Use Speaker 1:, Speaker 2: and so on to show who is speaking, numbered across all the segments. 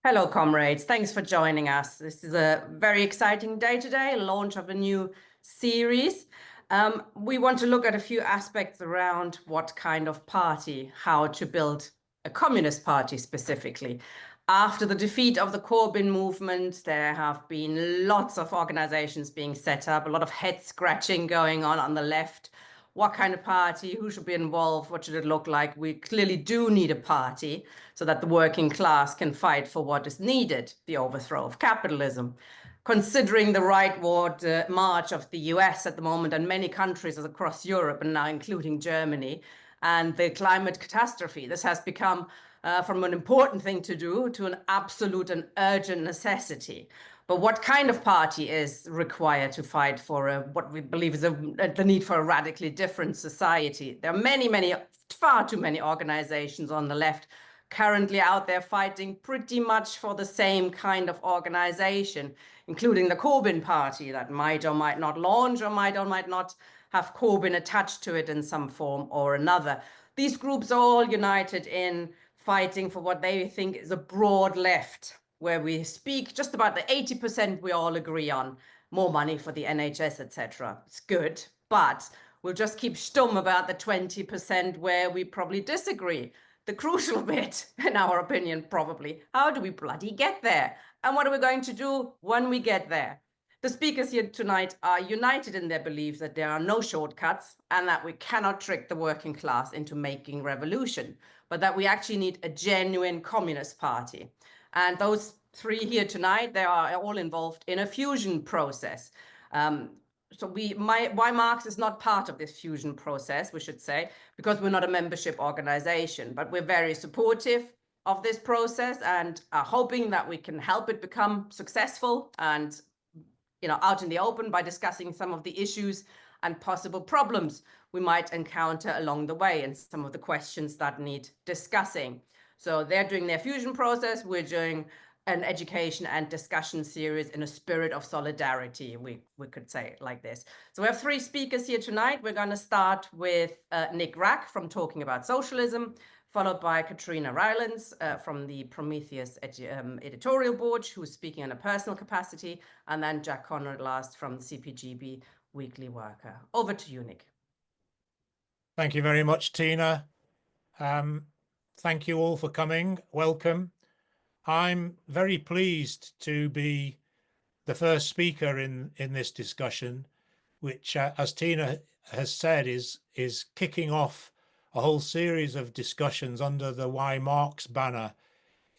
Speaker 1: Hello, comrades. Thanks for joining us. This is a very exciting day today, launch of a new series. We want to look at a few aspects around what kind of party, how to build a communist party specifically. After the defeat of the Corbyn movement, there have been lots of organizations being set up, a lot of head scratching going on the left. What kind of party, who should be involved, what should it look like? We clearly do need a party so that the working class can fight for what is needed, the overthrow of capitalism. Considering the rightward march of the US at the moment and many countries across Europe and now including Germany, and the climate catastrophe, this has become from an important thing to do to an absolute and urgent necessity. But what kind of party is required to fight for what we believe is the need for a radically different society? There are far too many organizations on the left currently out there fighting pretty much for the same kind of organization, including the Corbyn party that might or might not launch or might not have Corbyn attached to it in some form or another. These groups are all united in fighting for what they think is a broad left, where we speak just about the 80% we all agree on, more money for the NHS, etc. It's good, but we'll just keep stum about the 20% where we probably disagree. The crucial bit, in our opinion, probably, how do we bloody get there? And what are we going to do when we get there? The speakers here tonight are united in their belief that there are no shortcuts and that we cannot trick the working class into making revolution, but that we actually need a genuine communist party. And those three here tonight, they are all involved in a fusion process. Why Marx is not part of this fusion process, we should say, because we're not a membership organization, but we're very supportive of this process and are hoping that we can help it become successful and, out in the open by discussing some of the issues and possible problems we might encounter along the way and some of the questions that need discussing. So they're doing their fusion process. We're doing an education and discussion series in a spirit of solidarity, we could say it like this. So we have three speakers here tonight. We're going to start with Nick Wrack from Talking About Socialism, followed by Katrina Rylance from the Prometheus editorial board, who's speaking in a personal capacity, and then Jack Conrad last from the CPGB Weekly Worker. Over to you, Nick.
Speaker 2: Thank you very much, Tina. Thank you all for coming. Welcome. I'm very pleased to be the first speaker in this discussion, which, as Tina has said, is kicking off a whole series of discussions under the Why Marx banner,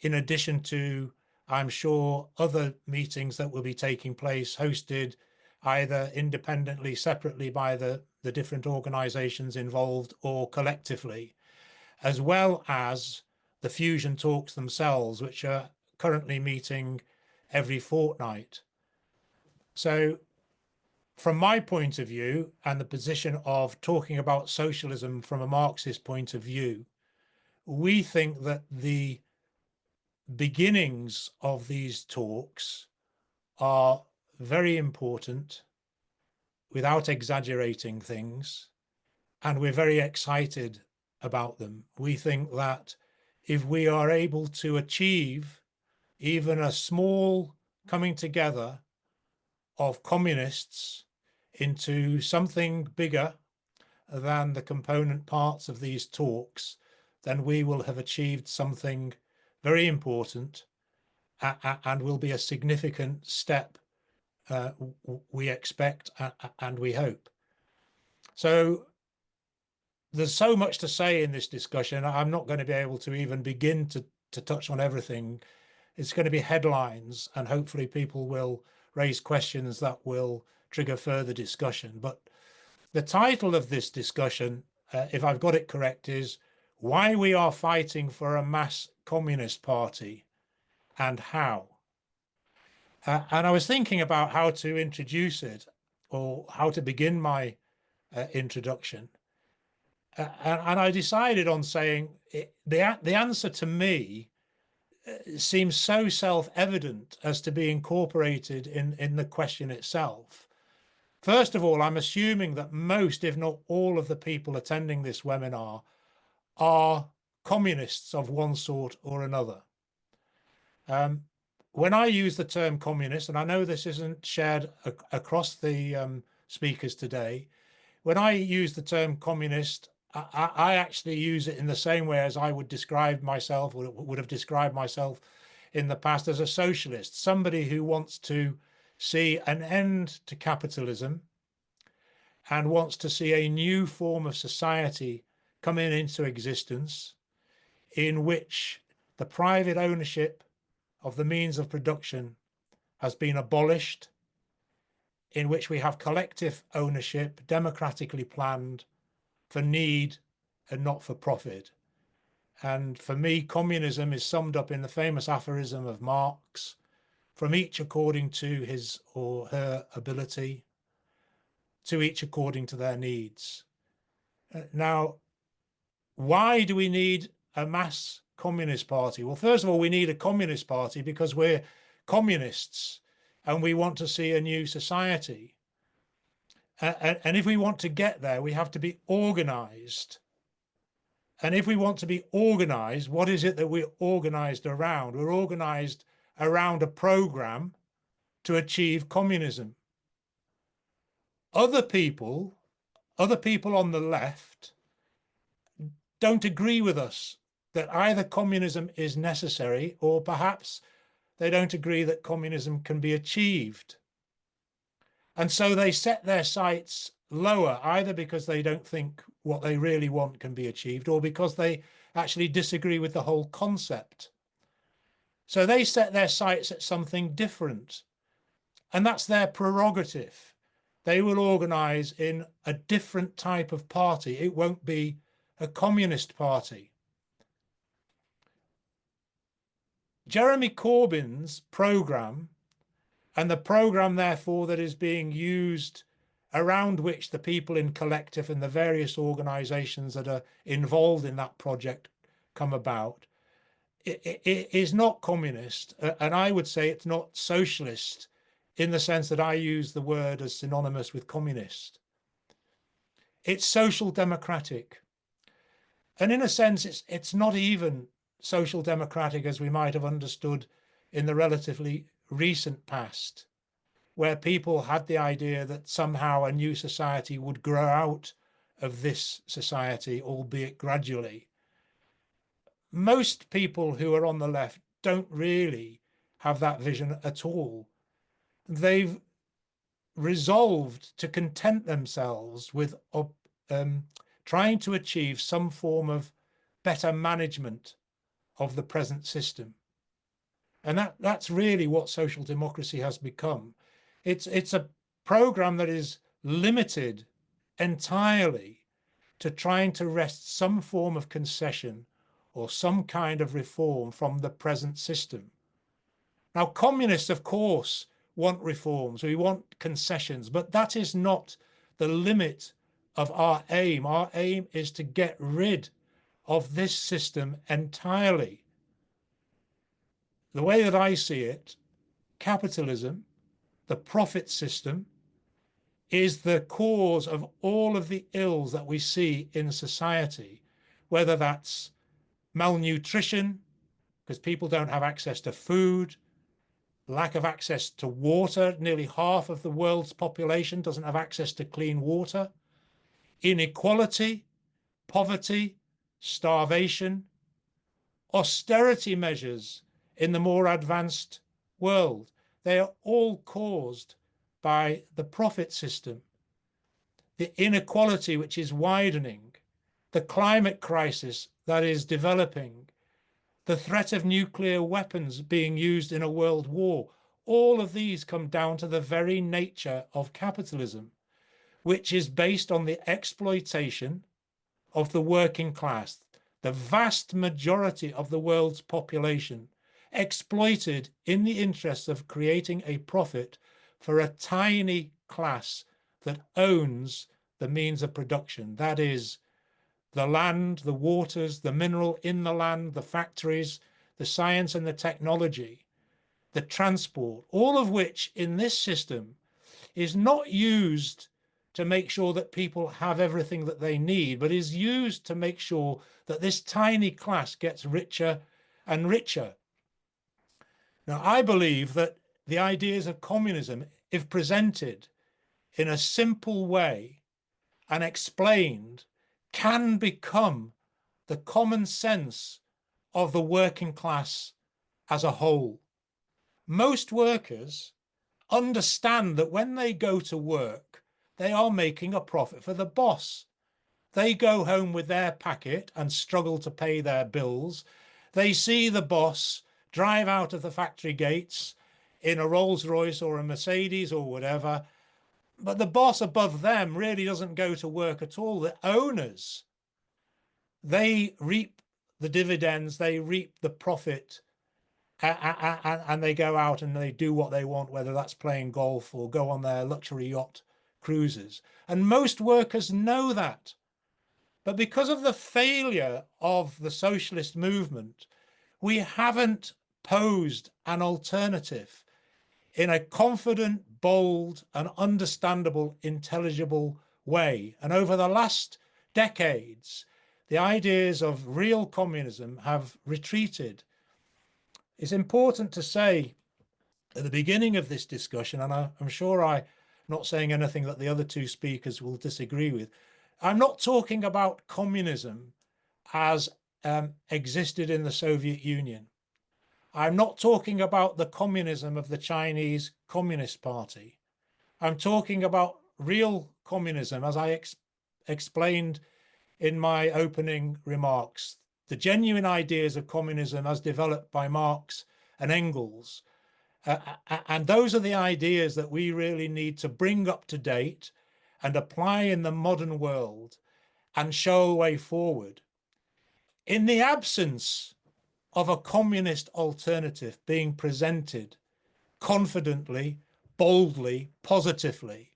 Speaker 2: in addition to, I'm sure, other meetings that will be taking place, hosted either independently, separately by the different organizations involved, or collectively, as well as the fusion talks themselves, which are currently meeting every fortnight. So from my point of view, and the position of talking about socialism from a Marxist point of view, we think that the beginnings of these talks are very important, without exaggerating things, and we're very excited about them. We think that if we are able to achieve even a small coming together of communists into something bigger than the component parts of these talks, then we will have achieved something very important and will be a significant step, we expect and we hope. So there's so much to say in this discussion. I'm not going to be able to even begin to touch on everything. It's going to be headlines, and hopefully people will raise questions that will trigger further discussion. But the title of this discussion, if I've got it correct, is Why We Are Fighting for a Mass Communist Party and How. And I was thinking about how to introduce it, or how to begin my introduction. And I decided on saying the answer to me seems so self-evident as to be incorporated in the question itself. First of all, I'm assuming that most, if not all, of the people attending this webinar are communists of one sort or another. When I use the term communist, and I know this isn't shared across the speakers today, when I use the term communist, I actually use it in the same way as I would describe myself, or would have described myself in the past, as a socialist, somebody who wants to see an end to capitalism and wants to see a new form of society coming into existence in which the private ownership of the means of production has been abolished, in which we have collective ownership, democratically planned for need and not for profit. And for me, communism is summed up in the famous aphorism of Marx, from each according to his or her ability, to each according to their needs. Now, why do we need a mass communist party? Well, first of all, we need a communist party because we're communists and we want to see a new society. And if we want to get there, we have to be organized. And if we want to be organized, what is it that we're organized around? We're organized around a program to achieve communism. Other people on the left don't agree with us that either communism is necessary, or perhaps they don't agree that communism can be achieved. And so they set their sights lower, either because they don't think what they really want can be achieved, or because they actually disagree with the whole concept. So they set their sights at something different, and that's their prerogative. They will organize in a different type of party. It won't be a communist party. Jeremy Corbyn's program, and the program, therefore, that is being used around which the people in Collective and the various organizations that are involved in that project come about, it is not communist. And I would say it's not socialist in the sense that I use the word as synonymous with communist. It's social democratic. And in a sense, it's not even social democratic as we might have understood in the relatively recent past, where people had the idea that somehow a new society would grow out of this society, albeit gradually. Most people who are on the left don't really have that vision at all. They've resolved to content themselves with trying to achieve some form of better management of the present system. And that's really what social democracy has become. It's a program that is limited entirely to trying to wrest some form of concession or some kind of reform from the present system. Now, communists, of course, want reforms. We want concessions, but that is not the limit of our aim. Our aim is to get rid of this system entirely. The way that I see it, capitalism, the profit system, is the cause of all of the ills that we see in society, whether that's malnutrition, because people don't have access to food, lack of access to water. Nearly half of the world's population doesn't have access to clean water. Inequality, poverty, starvation, austerity measures in the more advanced world. They are all caused by the profit system. The inequality which is widening, the climate crisis that is developing, the threat of nuclear weapons being used in a world war, all of these come down to the very nature of capitalism, which is based on the exploitation of the working class, the vast majority of the world's population, exploited in the interests of creating a profit for a tiny class that owns the means of production. That is the land, the waters, the mineral in the land, the factories, the science and the technology, the transport, all of which in this system is not used to make sure that people have everything that they need, but is used to make sure that this tiny class gets richer and richer. Now, I believe that the ideas of communism, if presented in a simple way and explained, can become the common sense of the working class as a whole. Most workers understand that when they go to work, they are making a profit for the boss. They go home with their packet and struggle to pay their bills. They see the boss drive out of the factory gates in a Rolls Royce or a Mercedes or whatever. But the boss above them really doesn't go to work at all. The owners, they reap the dividends, they reap the profit, and they go out and they do what they want, whether that's playing golf or go on their luxury yacht cruises. And most workers know that. But because of the failure of the socialist movement, we haven't posed an alternative in a confident, bold, and understandable, intelligible way. And over the last decades, the ideas of real communism have retreated. It's important to say at the beginning of this discussion, and I'm sure I'm not saying anything that the other two speakers will disagree with, I'm not talking about communism as existed in the Soviet Union. I'm not talking about the communism of the Chinese Communist Party. I'm talking about real communism, as I explained in my opening remarks, the genuine ideas of communism as developed by Marx and Engels. And those are the ideas that we really need to bring up to date and apply in the modern world and show a way forward. In the absence of a communist alternative being presented confidently, boldly, positively,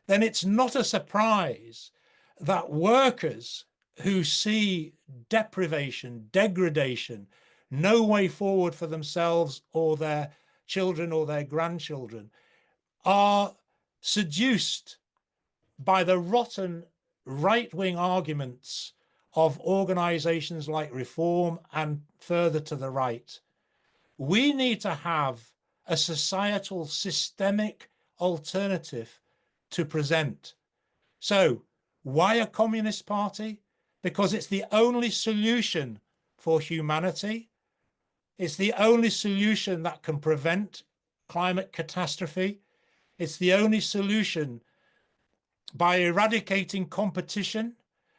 Speaker 2: then it's not a surprise that workers who see deprivation, degradation, no way forward for themselves or their children or their grandchildren are seduced by the rotten right-wing arguments of organizations like Reform and further to the right. We need to have a societal systemic alternative to present. So why a communist party? Because it's the only solution for humanity. It's the only solution that can prevent climate catastrophe. It's the only solution by eradicating competition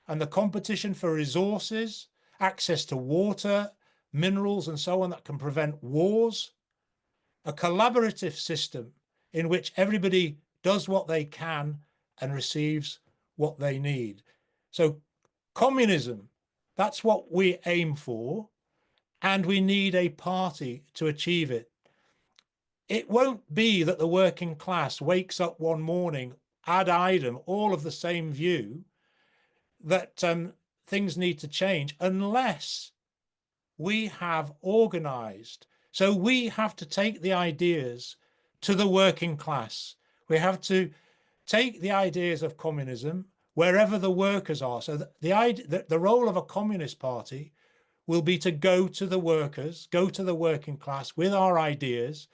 Speaker 2: and the competition for resources, access to water, minerals, and so on that can prevent wars. A collaborative system in which everybody does what they can and receives what they need. So communism, that's what we aim for, and we need a party to achieve it. It won't be that the working class wakes up one morning ad idem, all of the same view, that things need to change unless we have organized. So we have to take the ideas to the working class. We have to take the ideas of communism wherever the workers are. So the role of a communist party will be to go to the workers, go to the working class with our ideas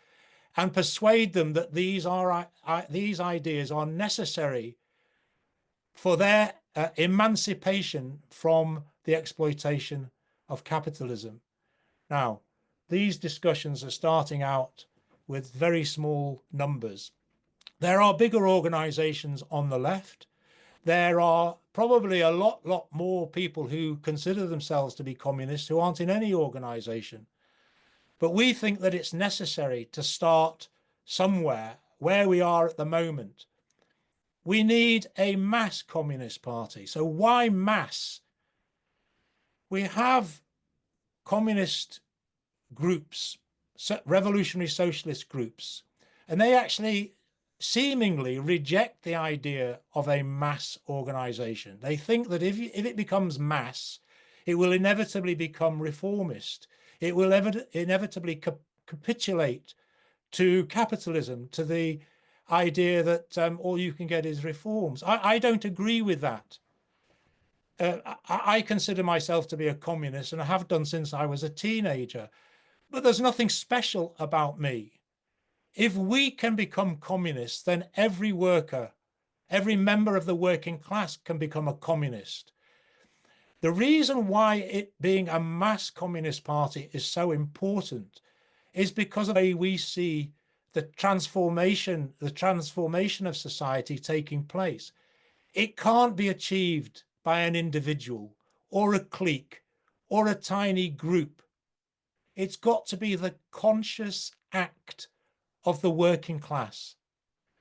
Speaker 2: and persuade them that these ideas are necessary for their emancipation from the exploitation of capitalism. Now, these discussions are starting out with very small numbers. There are bigger organizations on the left. There are probably a lot more people who consider themselves to be communists who aren't in any organization. But we think that it's necessary to start somewhere where we are at the moment. We need a mass communist party. So why mass? We have communist groups, revolutionary socialist groups, and they actually seemingly reject the idea of a mass organization. They think that if it becomes mass, it will inevitably become reformist. It will inevitably capitulate to capitalism, to the idea that all you can get is reforms. I don't agree with that. I consider myself to be a communist, and I have done since I was a teenager. But there's nothing special about me. If we can become communists, then every worker, every member of the working class can become a communist. The reason why it being a mass communist party is so important is because of the way we see the transformation of society taking place. It can't be achieved by an individual or a clique or a tiny group. It's got to be the conscious act of the working class.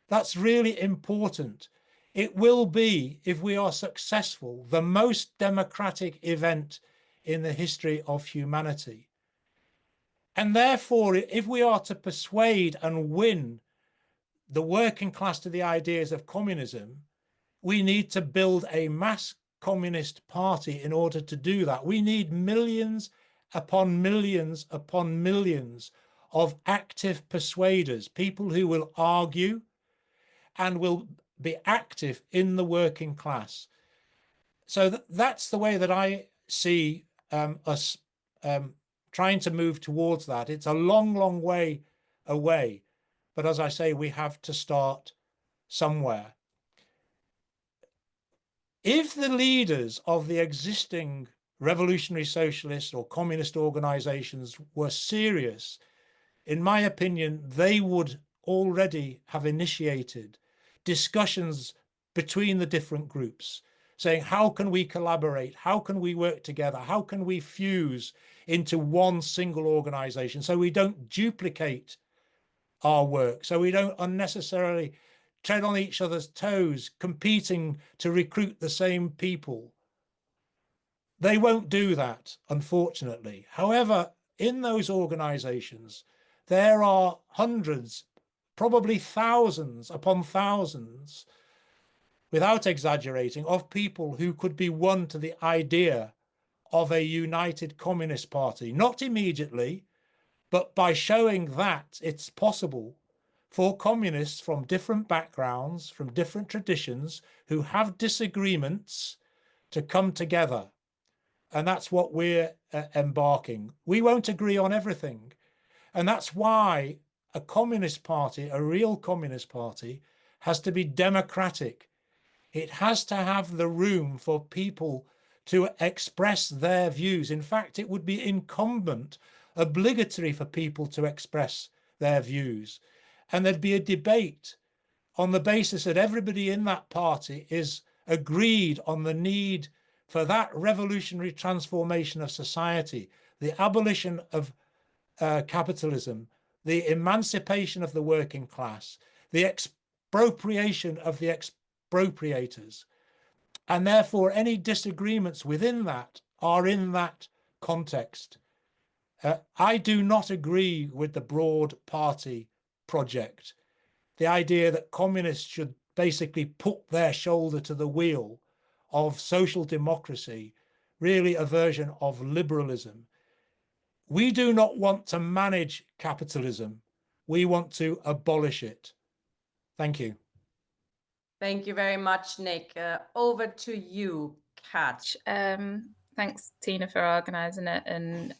Speaker 2: That's really important. It will be, if we are successful, the most democratic event in the history of humanity. And therefore, if we are to persuade and win the working class to the ideas of communism, we need to build a mass communist party in order to do that. We need millions upon millions upon millions of active persuaders, people who will argue and will be active in the working class. So that's the way that I see us trying to move towards that. It's a long, long way away. But as I say, we have to start somewhere. If the leaders of the existing revolutionary socialist or communist organizations were serious, in my opinion, they would already have initiated discussions between the different groups, saying, how can we collaborate? How can we work together? How can we fuse into one single organization so we don't duplicate our work, so we don't unnecessarily tread on each other's toes, competing to recruit the same people? They won't do that, unfortunately. However, in those organizations, there are hundreds, probably thousands upon thousands, without exaggerating, of people who could be won to the idea of a united communist party, not immediately, but by showing that it's possible for communists from different backgrounds, from different traditions, who have disagreements, to come together. And that's what we're embarking. We won't agree on everything. And that's why a communist party, a real communist party, has to be democratic. It has to have the room for people to express their views. In fact, it would be incumbent, obligatory for people to express their views. And there'd be a debate on the basis that everybody in that party is agreed on the need for that revolutionary transformation of society, the abolition of capitalism, the emancipation of the working class, the expropriation of the expropriators. And therefore, any disagreements within that are in that context. I do not agree with the broad party project, the idea that communists should basically put their shoulder to the wheel of social democracy, really a version of liberalism. We do not want to manage capitalism. We want to abolish it. Thank you.
Speaker 1: Thank you very much, Nick. Over to you, Kat.
Speaker 3: Thanks, Tina, for organising it, and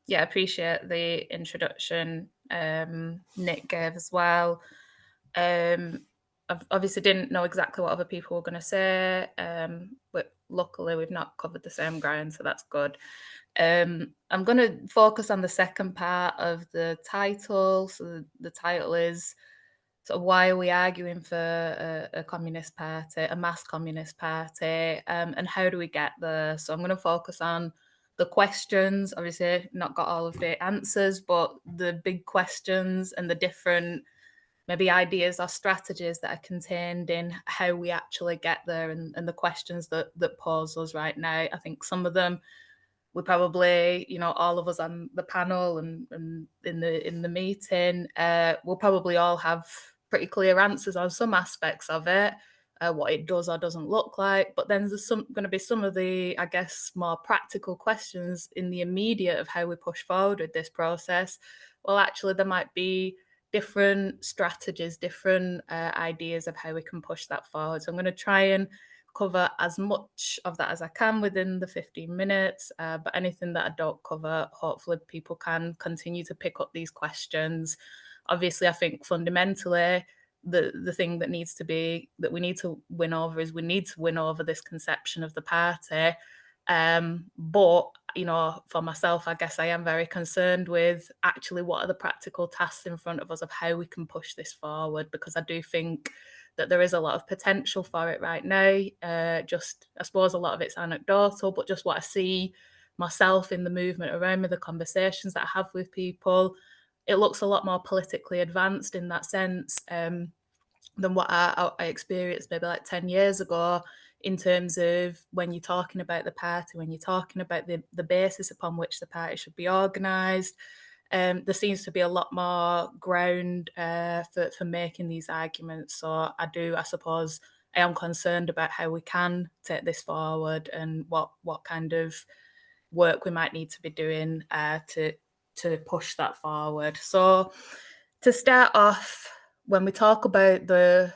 Speaker 3: yeah, appreciate the introduction Nick gave as well. I obviously didn't know exactly what other people were going to say, but luckily we've not covered the same ground, so that's good. I'm going to focus on the second part of the title. So the title is sort of why are we arguing for a communist party, a mass communist party, and how do we get there? So I'm going to focus on the questions. Obviously, not got all of the answers, but the big questions and the different maybe ideas or strategies that are contained in how we actually get there, and the questions that pose us right now. I think some of them we probably, you know, all of us on the panel and in the meeting, we'll probably all have pretty clear answers on some aspects of it, what it does or doesn't look like. But then there's going to be some of the, I guess, more practical questions in the immediate of how we push forward with this process. Well, actually, there might be different strategies, different ideas of how we can push that forward. So I'm going to try and cover as much of that as I can within the 15 minutes, but anything that I don't cover, hopefully people can continue to pick up these questions. Obviously, I think fundamentally, the thing that we need to win over is we need to win over this conception of the party. But, you know, for myself, I guess I am very concerned with actually what are the practical tasks in front of us of how we can push this forward, because I do think that there is a lot of potential for it right now. Just, I suppose a lot of it's anecdotal, but just what I see myself in the movement around me, the conversations that I have with people, it looks a lot more politically advanced in that sense than what I experienced maybe like 10 years ago, in terms of when you're talking about the party, when you're talking about the basis upon which the party should be organised. There seems to be a lot more ground for making these arguments. So I suppose I am concerned about how we can take this forward and what kind of work we might need to be doing to push that forward. So to start off, when we talk about the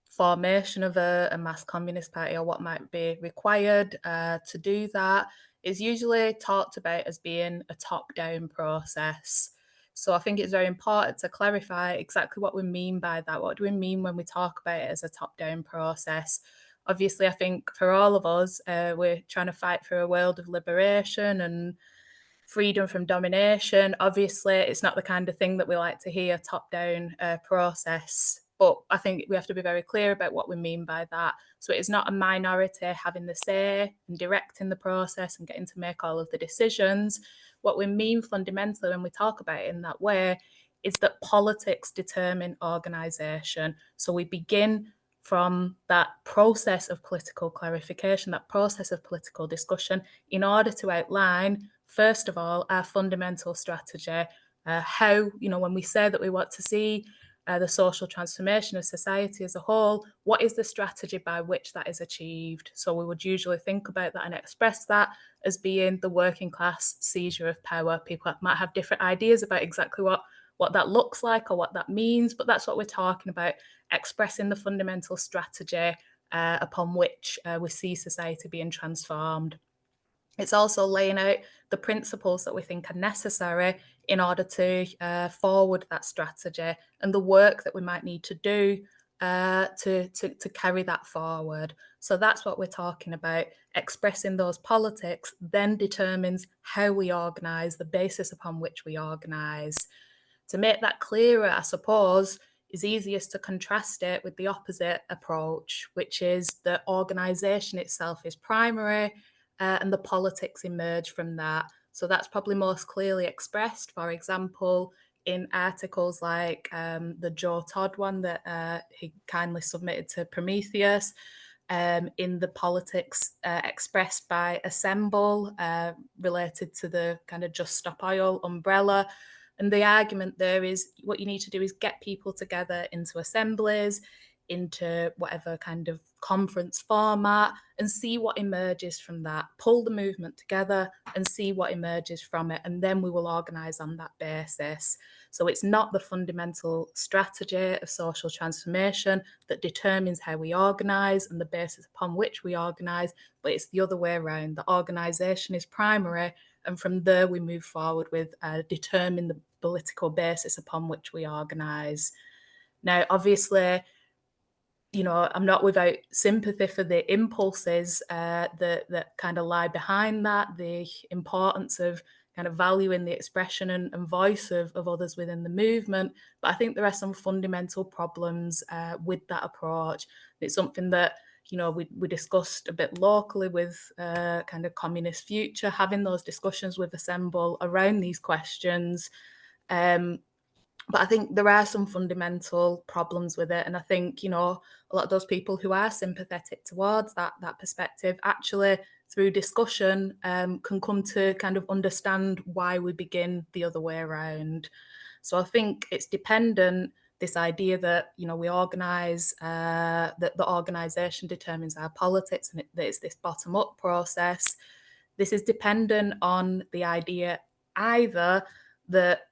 Speaker 3: formation of a mass communist party or what might be required to do that, is usually talked about as being a top-down process. So I think it's very important to clarify exactly what we mean by that. What do we mean when we talk about it as a top-down process? Obviously, I think for all of us, we're trying to fight for a world of liberation and freedom from domination. Obviously, it's not the kind of thing that we like to hear, top-down process. But I think we have to be very clear about what we mean by that. So it is not a minority having the say and directing the process and getting to make all of the decisions. What we mean fundamentally when we talk about it in that way is that politics determine organisation. So we begin from that process of political clarification, that process of political discussion, in order to outline, first of all, our fundamental strategy, how, you know, when we say that we want to see the social transformation of society as a whole, what is the strategy by which that is achieved? So we would usually think about that and express that as being the working class seizure of power. People might have different ideas about exactly what that looks like or what that means, but that's what we're talking about, expressing the fundamental strategy upon which we see society being transformed. It's also laying out the principles that we think are necessary in order to forward that strategy and the work that we might need to do to carry that forward. So that's what we're talking about. Expressing those politics then determines how we organise, the basis upon which we organise. To make that clearer, I suppose, is easiest to contrast it with the opposite approach, which is that organisation itself is primary and the politics emerge from that. So that's probably most clearly expressed, for example, in articles like the Joe Todd one that he kindly submitted to Prometheus, in the politics expressed by Assemble related to the kind of Just Stop Oil umbrella. And the argument there is what you need to do is get people together into assemblies, into whatever kind of conference format, and see what emerges from that. Pull the movement together and see what emerges from it, and then we will organise on that basis. So it's not the fundamental strategy of social transformation that determines how we organise and the basis upon which we organise, but it's the other way around. The organisation is primary, and from there we move forward with determine the political basis upon which we organise. Now, obviously, you know, I'm not without sympathy for the impulses that kind of lie behind that, the importance of kind of valuing the expression and voice of others within the movement. But I think there are some fundamental problems with that approach. It's something that, you know, we discussed a bit locally with kind of Communist Future, having those discussions with Assemble around these questions. But I think there are some fundamental problems with it. And I think, you know, a lot of those people who are sympathetic towards that perspective actually, through discussion, can come to kind of understand why we begin the other way around. So I think it's dependent, this idea that, you know, we organise, that the organisation determines our politics and that it's this bottom-up process. This is dependent on the idea either that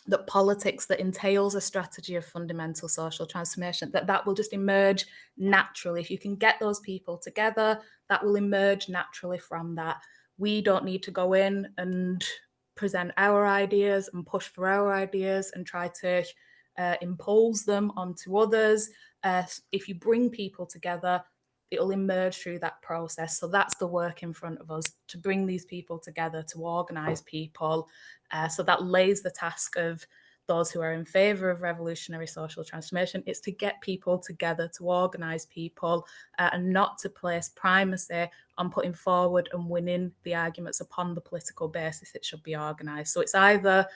Speaker 3: that politics that entails a strategy of fundamental social transformation, that will just emerge naturally. If you can get those people together, that will emerge naturally from that. We don't need to go in and present our ideas and push for our ideas and try to impose them onto others. If you bring people together, it'll emerge through that process. So that's the work in front of us, to bring these people together, to organise people. So that lays the task of those who are in favour of revolutionary social transformation. It's to get people together, to organise people, and not to place primacy on putting forward and winning the arguments upon the political basis it should be organised. So it's either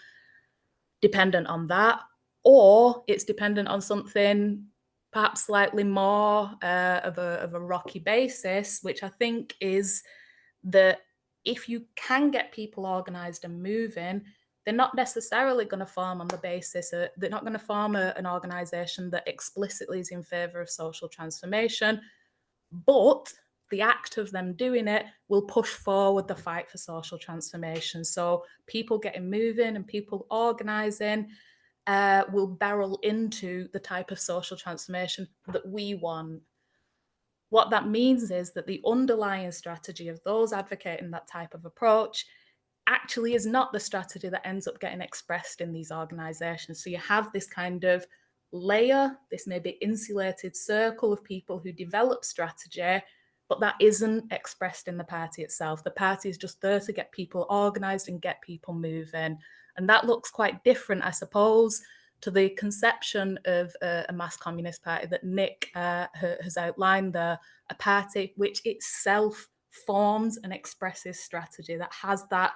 Speaker 3: dependent on that, or it's dependent on something perhaps slightly more of a rocky basis, which I think is that if you can get people organised and moving, they're not necessarily going to form on the basis of, they're not going to form an organisation that explicitly is in favour of social transformation, but the act of them doing it will push forward the fight for social transformation. So people getting moving and people organising will barrel into the type of social transformation that we want. What that means is that the underlying strategy of those advocating that type of approach actually is not the strategy that ends up getting expressed in these organisations. So you have this kind of layer, this maybe insulated circle of people who develop strategy, but that isn't expressed in the party itself. The party is just there to get people organised and get people moving. And that looks quite different, I suppose, to the conception of a mass communist party that Nick has outlined there, a party which itself forms and expresses strategy, that has that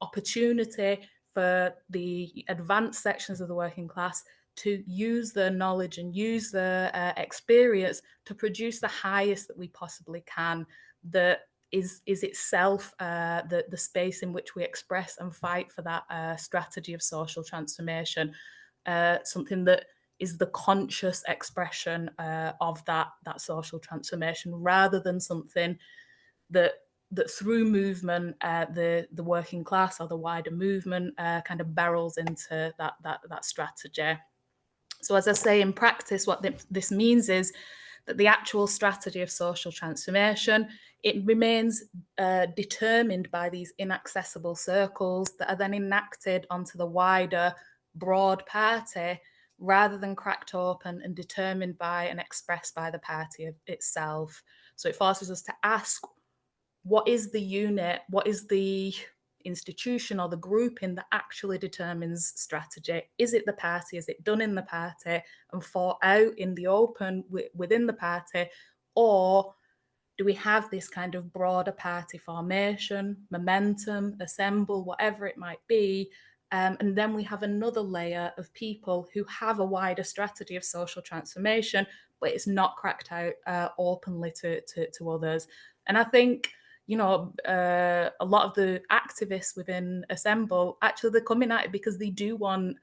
Speaker 3: opportunity for the advanced sections of the working class to use their knowledge and use their experience to produce the highest that we possibly can, that is itself the space in which we express and fight for that strategy of social transformation, something that is the conscious expression of that social transformation, rather than something that through movement, the working class or the wider movement kind of barrels into that strategy. So as I say, in practice, what this means is that the actual strategy of social transformation, it remains determined by these inaccessible circles that are then enacted onto the wider, broad party, rather than cracked open and determined by and expressed by the party itself. So it forces us to ask, what is the unit, what is the institution or the grouping that actually determines strategy? Is it the party? Is it done in the party and fought out in the open within the party? Or do we have this kind of broader party formation, momentum, assemble, whatever it might be? And then we have another layer of people who have a wider strategy of social transformation, but it's not cracked out openly to others. And I think, you know, a lot of the activists within Assemble, actually they're coming at it because they do want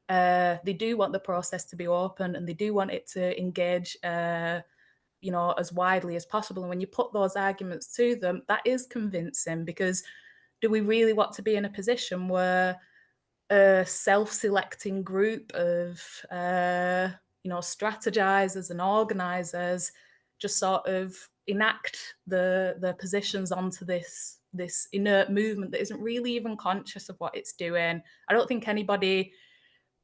Speaker 3: the process to be open, and they do want it to engage you know, as widely as possible. And when you put those arguments to them, that is convincing, because do we really want to be in a position where a self-selecting group of you know, strategizers and organizers just sort of enact the positions onto this inert movement that isn't really even conscious of what it's doing? I don't think anybody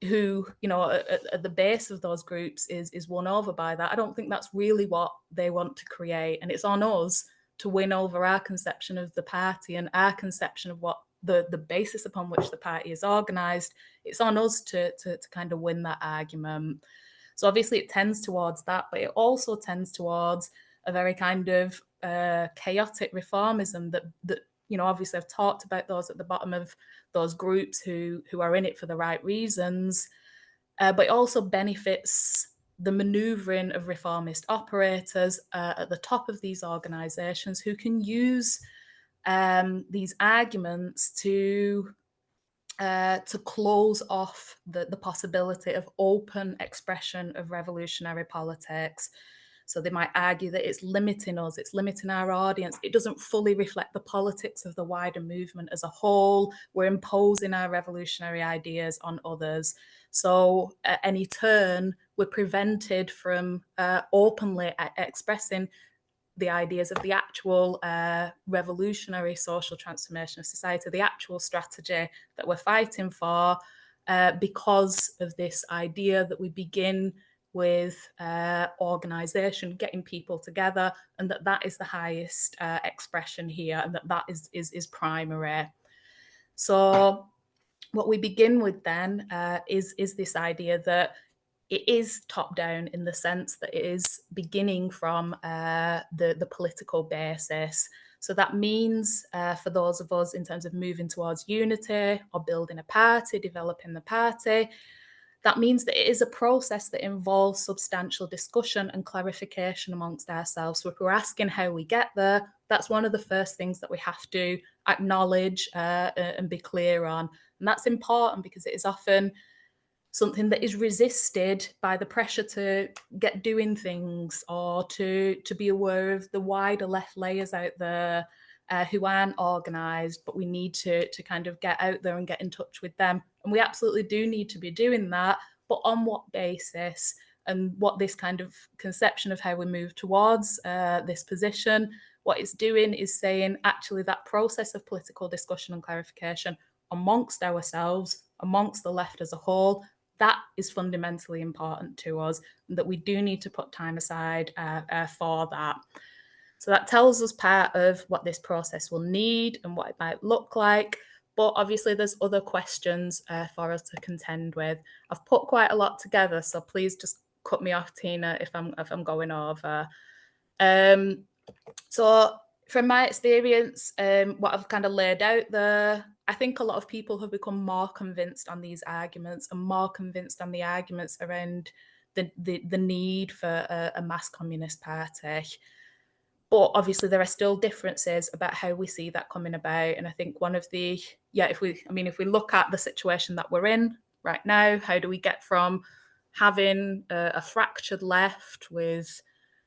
Speaker 3: who, you know, at the base of those groups is won over by that. I don't think that's really what they want to create. And it's on us to win over our conception of the party and our conception of what the basis upon which the party is organised. It's on us to kind of win that argument. So obviously it tends towards that, but it also tends towards a very kind of chaotic reformism that you know, obviously I've talked about those at the bottom of those groups who are in it for the right reasons, but it also benefits the manoeuvring of reformist operators at the top of these organisations, who can use these arguments to close off the possibility of open expression of revolutionary politics. So they might argue that it's limiting us, it's limiting our audience. It doesn't fully reflect the politics of the wider movement as a whole. We're imposing our revolutionary ideas on others. So at any turn, we're prevented from openly expressing the ideas of the actual revolutionary social transformation of society, the actual strategy that we're fighting for, because of this idea that we begin with organisation, getting people together, and that is the highest expression here, and that is primary. So what we begin with then is this idea that it is top down in the sense that it is beginning from the political basis. So that means for those of us in terms of moving towards unity or building a party, developing the party, that means that it is a process that involves substantial discussion and clarification amongst ourselves. So if we're asking how we get there, that's one of the first things that we have to acknowledge and be clear on. And that's important because it is often something that is resisted by the pressure to get doing things or to be aware of the wider left layers out there who aren't organised, but we need to kind of get out there and get in touch with them. And we absolutely do need to be doing that, but on what basis? And what this kind of conception of how we move towards this position, what it's doing is saying actually that process of political discussion and clarification amongst ourselves, amongst the left as a whole, that is fundamentally important to us, and that we do need to put time aside for that. So that tells us part of what this process will need and what it might look like. But obviously there's other questions for us to contend with. I've put quite a lot together, so please just cut me off, Tina, if I'm going over. So from my experience, what I've kind of laid out there, I think a lot of people have become more convinced on these arguments and more convinced on the arguments around the need for a mass communist party. But obviously there are still differences about how we see that coming about. And I think one of the, if we look at the situation that we're in right now, how do we get from having a fractured left with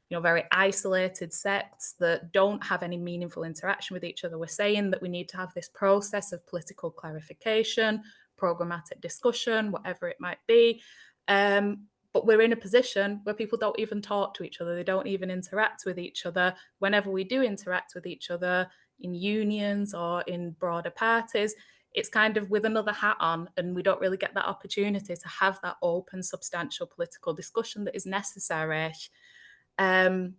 Speaker 3: very isolated sects that don't have any meaningful interaction with each other? We're saying that we need to have this process of political clarification, programmatic discussion, whatever it might be. But we're in a position where people don't even talk to each other. They don't even interact with each other. Whenever we do interact with each other in unions or in broader parties, it's kind of with another hat on, and we don't really get that opportunity to have that open, substantial political discussion that is necessary. So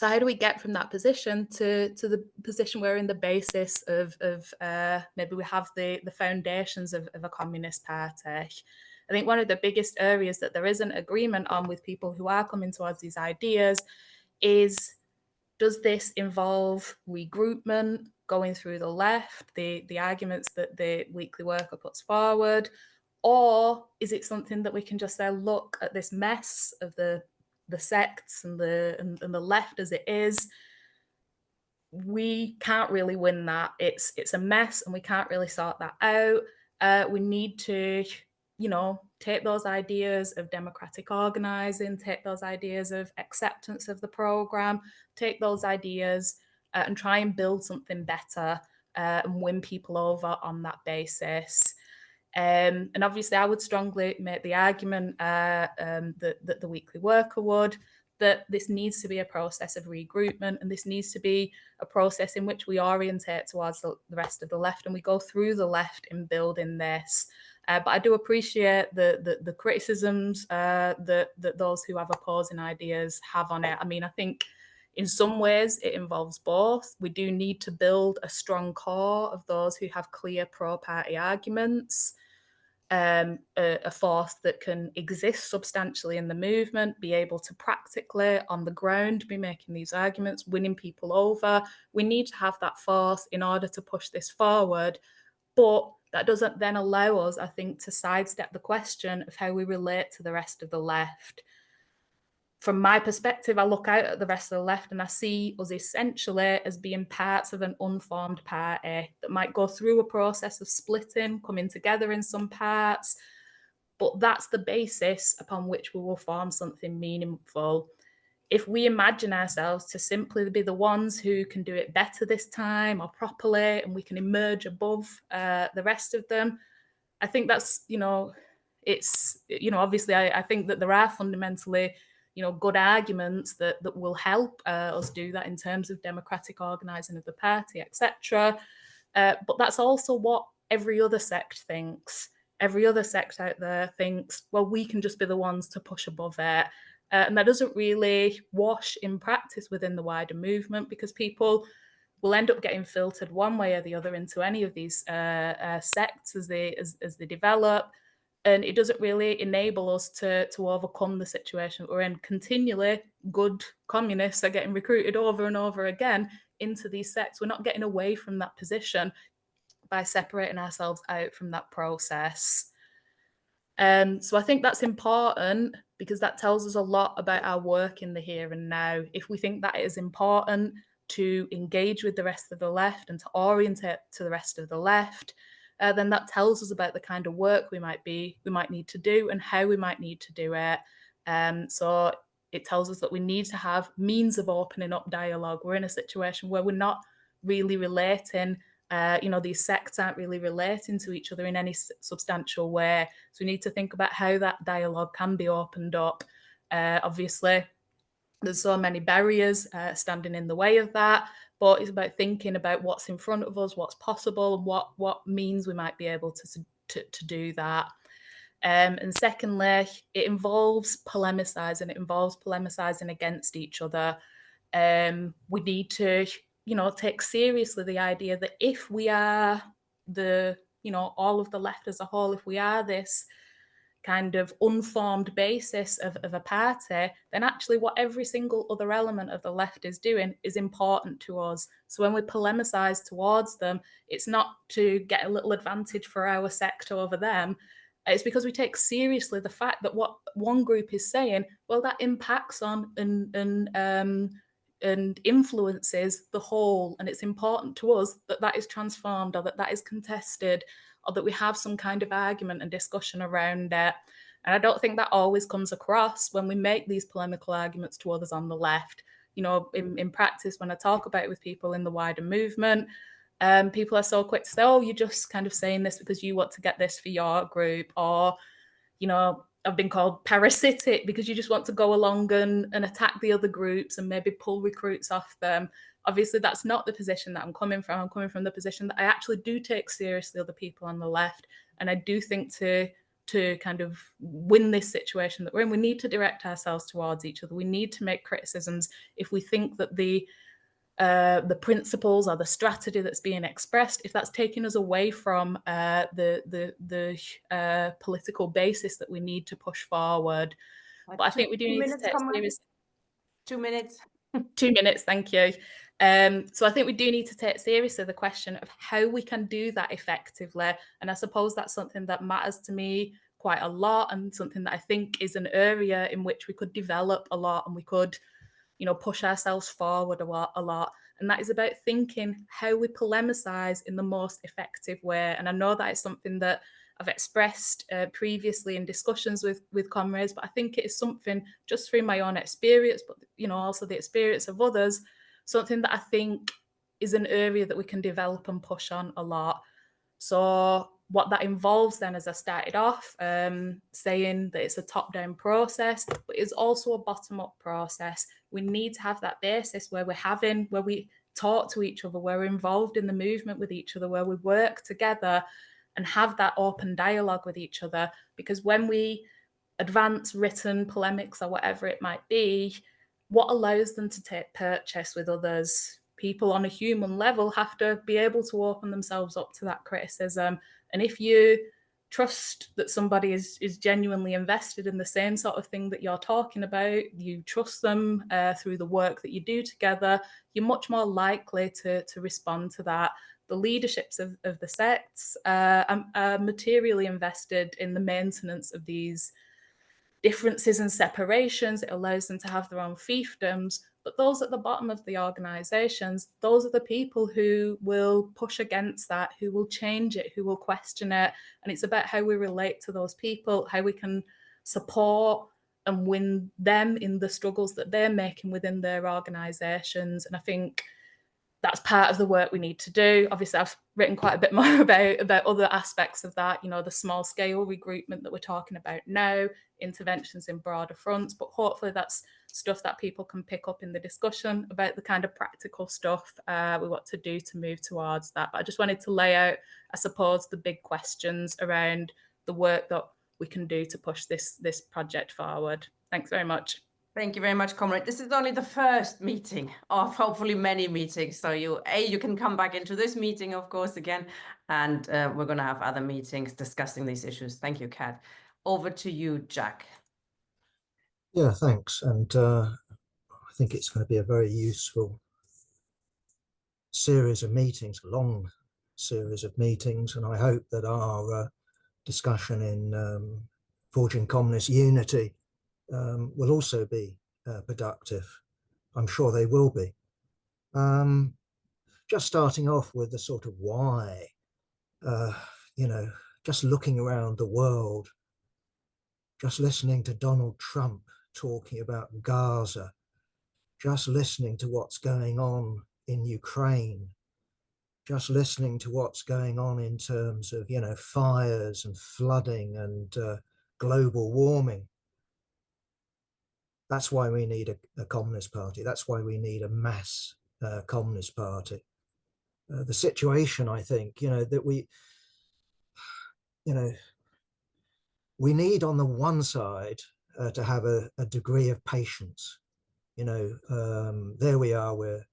Speaker 3: how do we get from that position to the position where in the basis of maybe we have the foundations of a communist party? I think one of the biggest areas that there isn't agreement on with people who are coming towards these ideas is, does this involve regroupment, going through the left, the arguments that the Weekly Worker puts forward, or is it something that we can just say, look at this mess of the sects and the left as it is? We can't really win that. It's a mess, and we can't really sort that out. We need to take those ideas of democratic organising, take those ideas of acceptance of the programme, take those ideas and try and build something better and win people over on that basis. And obviously I would strongly make the argument that the Weekly Worker would, that this needs to be a process of regroupment, and this needs to be a process in which we orientate towards the rest of the left, and we go through the left in building this. But I do appreciate the criticisms that those who have opposing ideas have on it. I mean, I think in some ways it involves both. We do need to build a strong core of those who have clear pro-party arguments, a force that can exist substantially in the movement, be able to practically on the ground be making these arguments, winning people over. We need to have that force in order to push this forward. But that doesn't then allow us, I think, to sidestep the question of how we relate to the rest of the left. From my perspective, I look out at the rest of the left and I see us essentially as being parts of an unformed party that might go through a process of splitting, coming together in some parts, but that's the basis upon which we will form something meaningful. if we imagine ourselves to simply be the ones who can do it better this time or properly, and we can emerge above the rest of them, I think that's, it's, obviously I think that there are fundamentally, good arguments that will help us do that in terms of democratic organising of the party, etc. But that's also what every other sect thinks. Every other sect out there thinks, well, we can just be the ones to push above it. And that doesn't really wash in practice within the wider movement, because people will end up getting filtered one way or the other into any of these sects as they develop. And it doesn't really enable us to overcome the situation we're in. Continually, good communists are getting recruited over and over again into these sects. We're not getting away from that position by separating ourselves out from that process. So I think that's important, because that tells us a lot about our work in the here and now. If we think that it is important to engage with the rest of the left and to orientate to the rest of the left, then that tells us about the kind of work we might need to do and how we might need to do it. So it tells us that we need to have means of opening up dialogue. We're in a situation where we're not really relating. These sects aren't really relating to each other in any substantial way. So we need to think about how that dialogue can be opened up. Obviously, there's so many barriers standing in the way of that, but it's about thinking about what's in front of us, what's possible, and what means we might be able to do that. And secondly, it involves polemicizing. It involves polemicizing against each other. We need to take seriously the idea that if we are all of the left as a whole, if we are this kind of unformed basis of a party, then actually what every single other element of the left is doing is important to us. So when we polemicize towards them, it's not to get a little advantage for our sect over them. It's because we take seriously the fact that what one group is saying, well, that impacts on and influences the whole, and it's important to us that that is transformed, or that is contested, or that we have some kind of argument and discussion around it. And I don't think that always comes across when we make these polemical arguments to others on the left. In practice, when I talk about it with people in the wider movement, people are so quick to say, oh, you're just kind of saying this because you want to get this for your group, or, I've been called parasitic because you just want to go along and attack the other groups and maybe pull recruits off them. Obviously, that's not the position that I'm coming from. I'm coming from the position that I actually do take seriously other people on the left. And I do think to kind of win this situation that we're in, we need to direct ourselves towards each other. We need to make criticisms if we think that the principles or the strategy that's being expressed, if that's taking us away from the political basis that we need to push forward. But I think we do need to take seriously.
Speaker 1: 2 minutes.
Speaker 3: 2 minutes, thank you. So I think we do need to take seriously the question of how we can do that effectively. And I suppose that's something that matters to me quite a lot, and something that I think is an area in which we could develop a lot, and we could push ourselves forward a lot. And that is about thinking how we polemicize in the most effective way. And I know that is something that I've expressed previously in discussions with comrades, but I think it is something, just through my own experience, but also the experience of others, something that I think is an area that we can develop and push on a lot. So what that involves then, as I started off saying that it's a top-down process, but it's also a bottom-up process. We need to have that basis where we talk to each other, where we're involved in the movement with each other, where we work together and have that open dialogue with each other. Because when we advance written polemics or whatever it might be, what allows them to take purchase with others? People on a human level have to be able to open themselves up to that criticism. And if you trust that somebody is genuinely invested in the same sort of thing that you're talking about, you trust them through the work that you do together, you're much more likely to respond to that. The leaderships of the sects are materially invested in the maintenance of these differences and separations. It allows them to have their own fiefdoms. But those at the bottom of the organisations, those are the people who will push against that, who will change it, who will question it. And it's about how we relate to those people, how we can support and win them in the struggles that they're making within their organisations. And I think that's part of the work we need to do. Obviously, I've written quite a bit more about other aspects of that, the small scale regroupment that we're talking about now, interventions in broader fronts, but hopefully that's stuff that people can pick up in the discussion about the kind of practical stuff we want to do to move towards that. But I just wanted to lay out, I suppose, the big questions around the work that we can do to push this project forward. Thanks very much.
Speaker 1: Thank you very much, Conrad. This is only the first meeting of hopefully many meetings. So you can come back into this meeting, of course, again, and we're going to have other meetings discussing these issues. Thank you, Kat. Over to you, Jack.
Speaker 4: Yeah, thanks. And I think it's going to be a very useful series of meetings, long series of meetings. And I hope that our discussion in Forging Communist Unity will also be productive. I'm sure they will be. Just starting off with the sort of why, just looking around the world, just listening to Donald Trump talking about Gaza, just listening to what's going on in Ukraine, just listening to what's going on in terms of, fires and flooding and global warming. That's why we need a Communist Party. That's why we need a mass Communist Party. The situation, I think, that we need on the one side to have a degree of patience. There we are, we're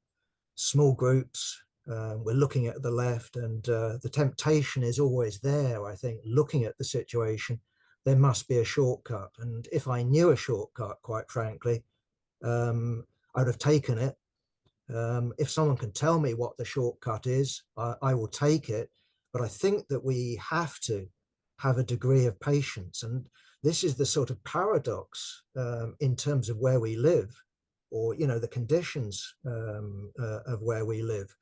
Speaker 4: small groups, we're looking at the left, and the temptation is always there, I think, looking at the situation. There must be a shortcut. And if I knew a shortcut, quite frankly, I would have taken it. If someone can tell me what the shortcut is, I will take it. But I think that we have to have a degree of patience. And this is the sort of paradox in terms of where we live, or, the conditions of where we live.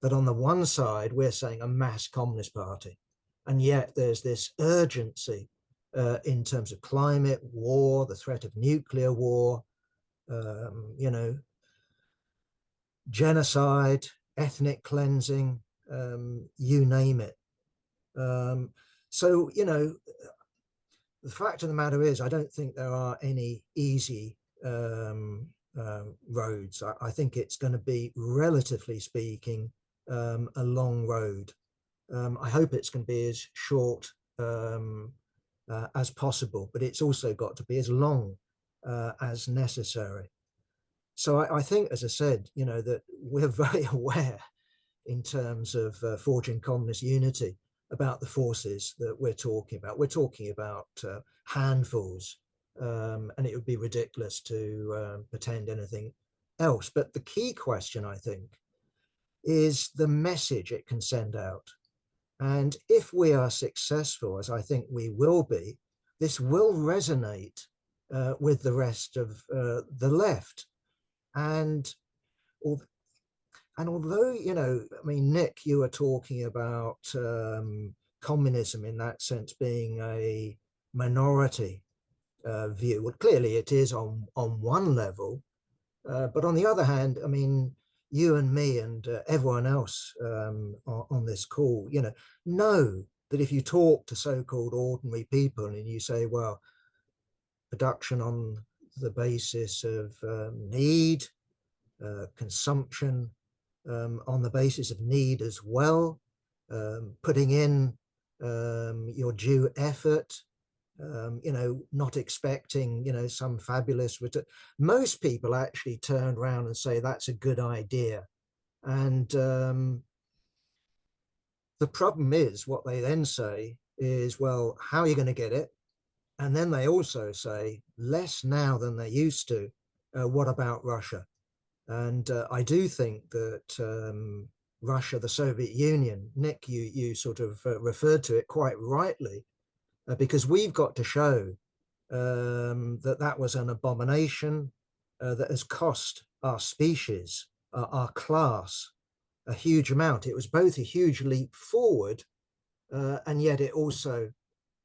Speaker 4: That on the one side, we're saying a mass Communist Party. And yet there's this urgency in terms of climate, war, the threat of nuclear war, genocide, ethnic cleansing, you name it. So, the fact of the matter is, I don't think there are any easy roads. I think it's going to be, relatively speaking, a long road. I hope it's going to be as short as possible, but it's also got to be as long as necessary. So I think, as I said, that we're very aware in terms of forging communist unity about the forces that we're talking about. We're talking about handfuls, and it would be ridiculous to pretend anything else. But the key question, I think, is the message it can send out. And if we are successful, as I think we will be, this will resonate with the rest of the left. And although, Nick, you were talking about communism in that sense being a minority view. Well, clearly it is on one level. But on the other hand, you and me and everyone else on this call, know that if you talk to so-called ordinary people and you say, well, production on the basis of need, consumption on the basis of need as well, putting in your due effort, not expecting, some fabulous return. Most people actually turn around and say that's a good idea. And the problem is what they then say is, well, how are you going to get it? And then they also say less now than they used to. What about Russia? And I do think that Russia, the Soviet Union, Nick, you sort of referred to it quite rightly, because we've got to show that was an abomination that has cost our species, our class, a huge amount. It was both a huge leap forward, and yet it also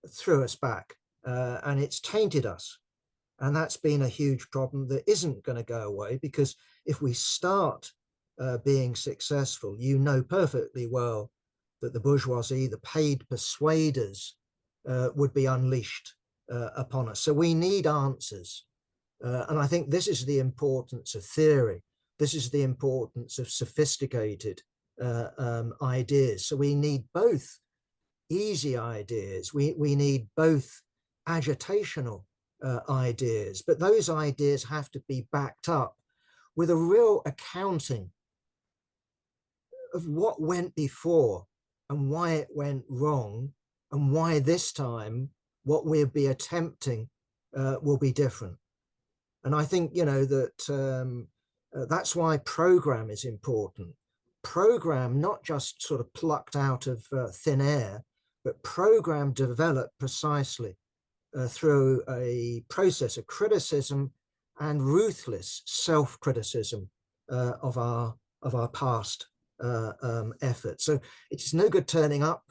Speaker 4: threw us back, and it's tainted us. And that's been a huge problem that isn't going to go away, because if we start being successful, you know perfectly well that the bourgeoisie, the paid persuaders, would be unleashed upon us. So we need answers. And I think this is the importance of theory. This is the importance of sophisticated ideas. So we need both easy ideas. We need both agitational ideas, but those ideas have to be backed up with a real accounting of what went before and why it went wrong, and why this time what we'll be attempting will be different. And I think, you know, that that's why program is important. Program not just sort of plucked out of thin air, but program developed precisely through a process of criticism and ruthless self-criticism of our past efforts. So it's no good turning up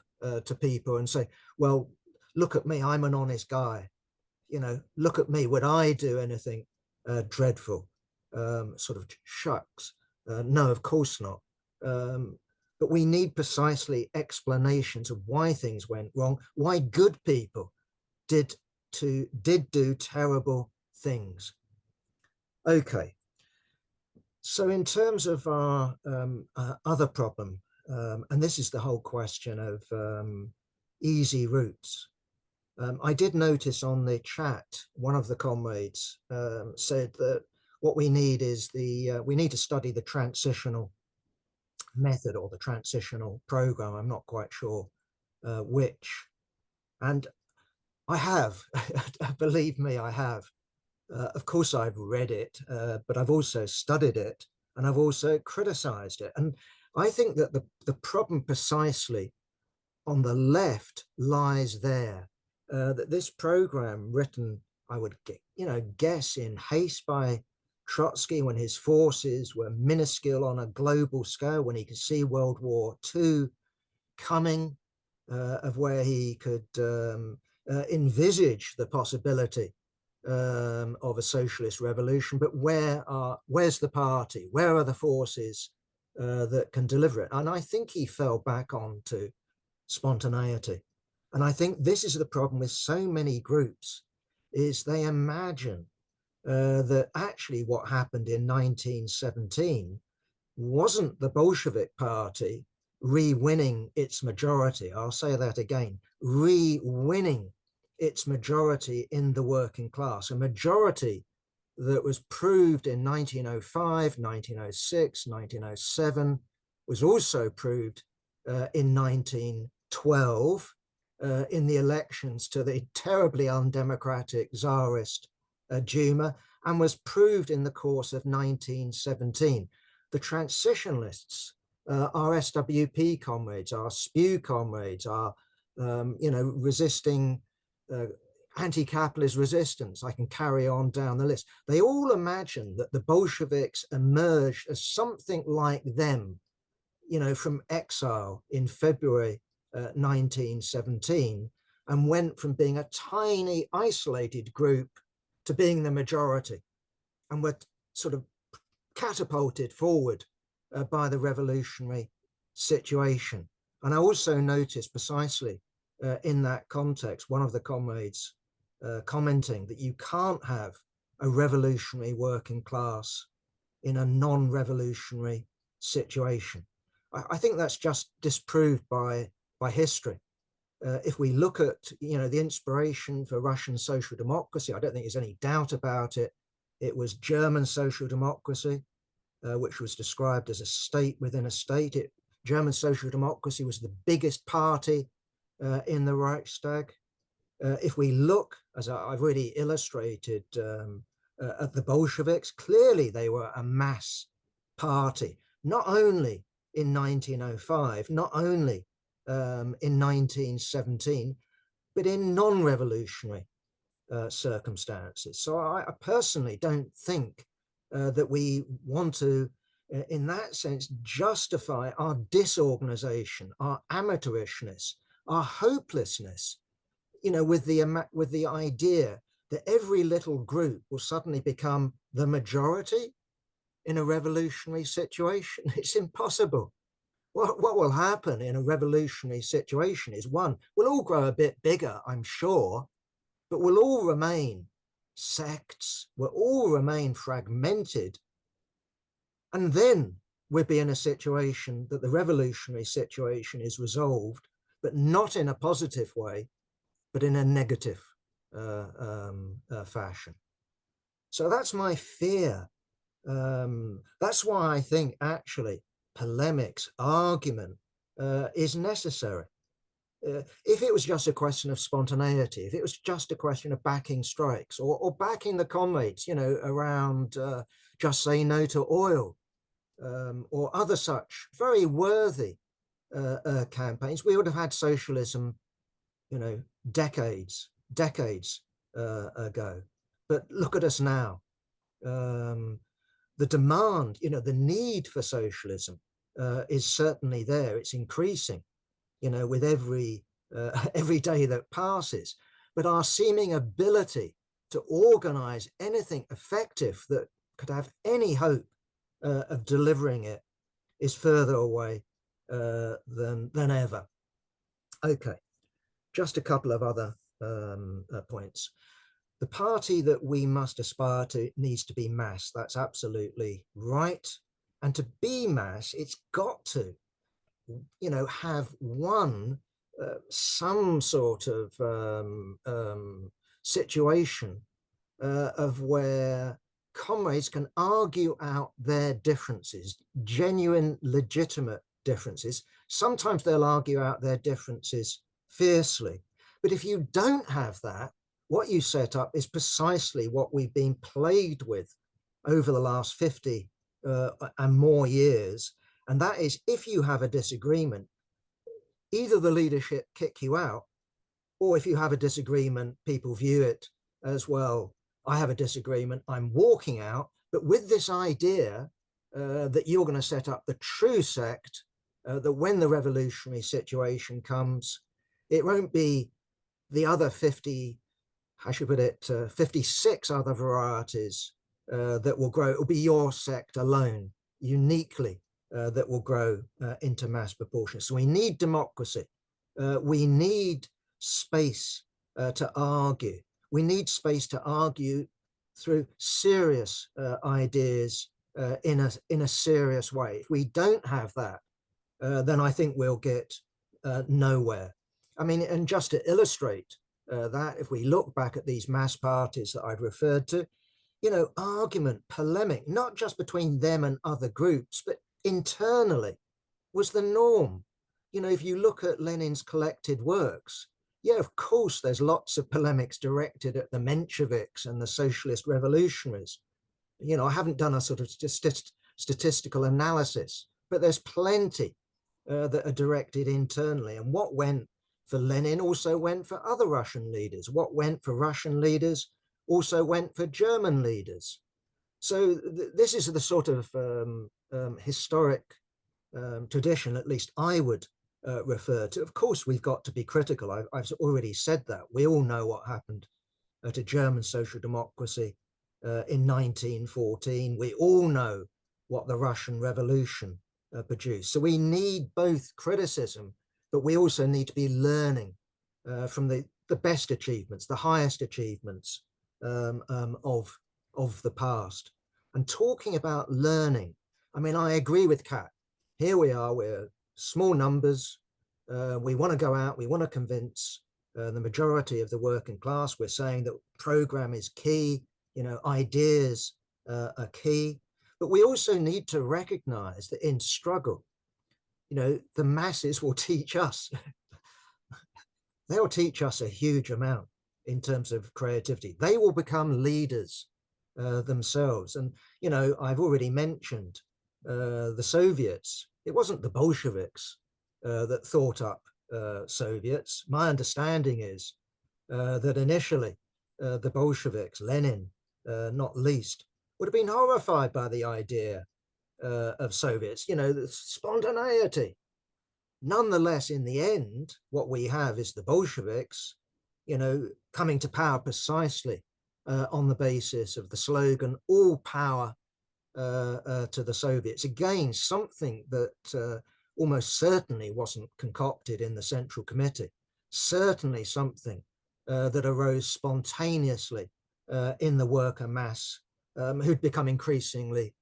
Speaker 4: to people and say, well, look at me, I'm an honest guy. You know, look at me, would I do anything dreadful? Sort of shucks. No, of course not. But we need precisely explanations of why things went wrong, why good people did do terrible things. Okay. So in terms of our other problem, and this is the whole question of easy routes. I did notice on the chat, one of the comrades said that what we need is we need to study the transitional method or the transitional program. I'm not quite sure which. And I have, believe me, I have. Of course, I've read it, but I've also studied it, and I've also criticized it. And I think that the problem precisely on the left lies there, that this program written, I would guess in haste by Trotsky when his forces were minuscule on a global scale, when he could see World War II coming, of where he could envisage the possibility of a socialist revolution, but where's the party? Where are the forces that can deliver it? And I think he fell back onto spontaneity. And I think this is the problem with so many groups, is they imagine that actually what happened in 1917 wasn't the Bolshevik Party re-winning its majority. I'll say that again, re-winning its majority in the working class, a majority that was proved in 1905, 1906, 1907, was also proved in 1912 in the elections to the terribly undemocratic Tsarist Duma, and was proved in the course of 1917. The transitionalists, our SWP comrades, our SPEW comrades, our resisting anti-capitalist resistance, I can carry on down the list. They all imagine that the Bolsheviks emerged as something like them, from exile in February 1917, and went from being a tiny isolated group to being the majority, and were sort of catapulted forward by the revolutionary situation. And I also noticed precisely in that context, one of the comrades commenting that you can't have a revolutionary working class in a non-revolutionary situation. I think that's just disproved by history. If we look at, the inspiration for Russian social democracy, I don't think there's any doubt about it. It was German social democracy, which was described as a state within a state. German social democracy was the biggest party in the Reichstag. If we look, as I've really illustrated, at the Bolsheviks, clearly they were a mass party, not only in 1905, not only in 1917, but in non-revolutionary circumstances. So I personally don't think that we want to, in that sense, justify our disorganization, our amateurishness, our hopelessness, with the idea that every little group will suddenly become the majority in a revolutionary situation. It's impossible. What will happen in a revolutionary situation is, one, we'll all grow a bit bigger, I'm sure, but we'll all remain sects, we'll all remain fragmented. And then we'll be in a situation that the revolutionary situation is resolved, but not in a positive way, but in a negative fashion. So that's my fear. That's why I think actually polemics, argument is necessary. If it was just a question of spontaneity, if it was just a question of backing strikes or backing the comrades, you know, around just say no to oil or other such very worthy campaigns, we would have had socialism, you know, decades ago. But look at us now. The demand, you know, the need for socialism is certainly there. It's increasing, you know, with every day that passes. But our seeming ability to organize anything effective that could have any hope of delivering it is further away than ever. Okay, just a couple of other points. The party that we must aspire to needs to be mass. That's absolutely right. And to be mass, it's got to, you know, have one, some sort of situation of where comrades can argue out their differences, genuine, legitimate differences. Sometimes they'll argue out their differences fiercely. But if you don't have that, what you set up is precisely what we've been plagued with over the last 50 and more years. And that is, if you have a disagreement, either the leadership kick you out, or if you have a disagreement, people view it as, well, I have a disagreement, I'm walking out, but with this idea that you're going to set up the true sect, that when the revolutionary situation comes, it won't be the other 50, I should put it, 56 other varieties that will grow. It will be your sect alone, uniquely, that will grow into mass proportions. So we need democracy. We need space to argue. We need space to argue through serious ideas in a serious way. If we don't have that, then I think we'll get nowhere. I mean, and just to illustrate that, if we look back at these mass parties that I've referred to, you know, argument, polemic, not just between them and other groups, but internally was the norm. You know, if you look at Lenin's collected works, yeah, of course, there's lots of polemics directed at the Mensheviks and the socialist revolutionaries. You know, I haven't done a sort of statistical analysis, but there's plenty that are directed internally. And what went for Lenin also went for other Russian leaders. What went for Russian leaders also went for German leaders. So this is the sort of historic tradition, at least I would refer to. Of course, we've got to be critical. I've already said that. We all know what happened to German social democracy in 1914. We all know what the Russian Revolution produced. So we need both criticism, but we also need to be learning from the best achievements, the highest achievements of the past. And talking about learning, I mean, I agree with Kat. Here we are, we're small numbers. We want to go out, we want to convince the majority of the working class. We're saying that program is key, you know, ideas are key. But we also need to recognize that in struggle, you know, the masses will teach us. They'll teach us a huge amount in terms of creativity. They will become leaders themselves. And, you know, I've already mentioned the Soviets. It wasn't the Bolsheviks that thought up Soviets. My understanding is that initially the Bolsheviks, Lenin not least, would have been horrified by the idea of Soviets, you know, the spontaneity. Nonetheless, in the end, what we have is the Bolsheviks, you know, coming to power precisely on the basis of the slogan, all power to the Soviets. Again, something that almost certainly wasn't concocted in the Central Committee, certainly something that arose spontaneously in the worker mass who'd become increasingly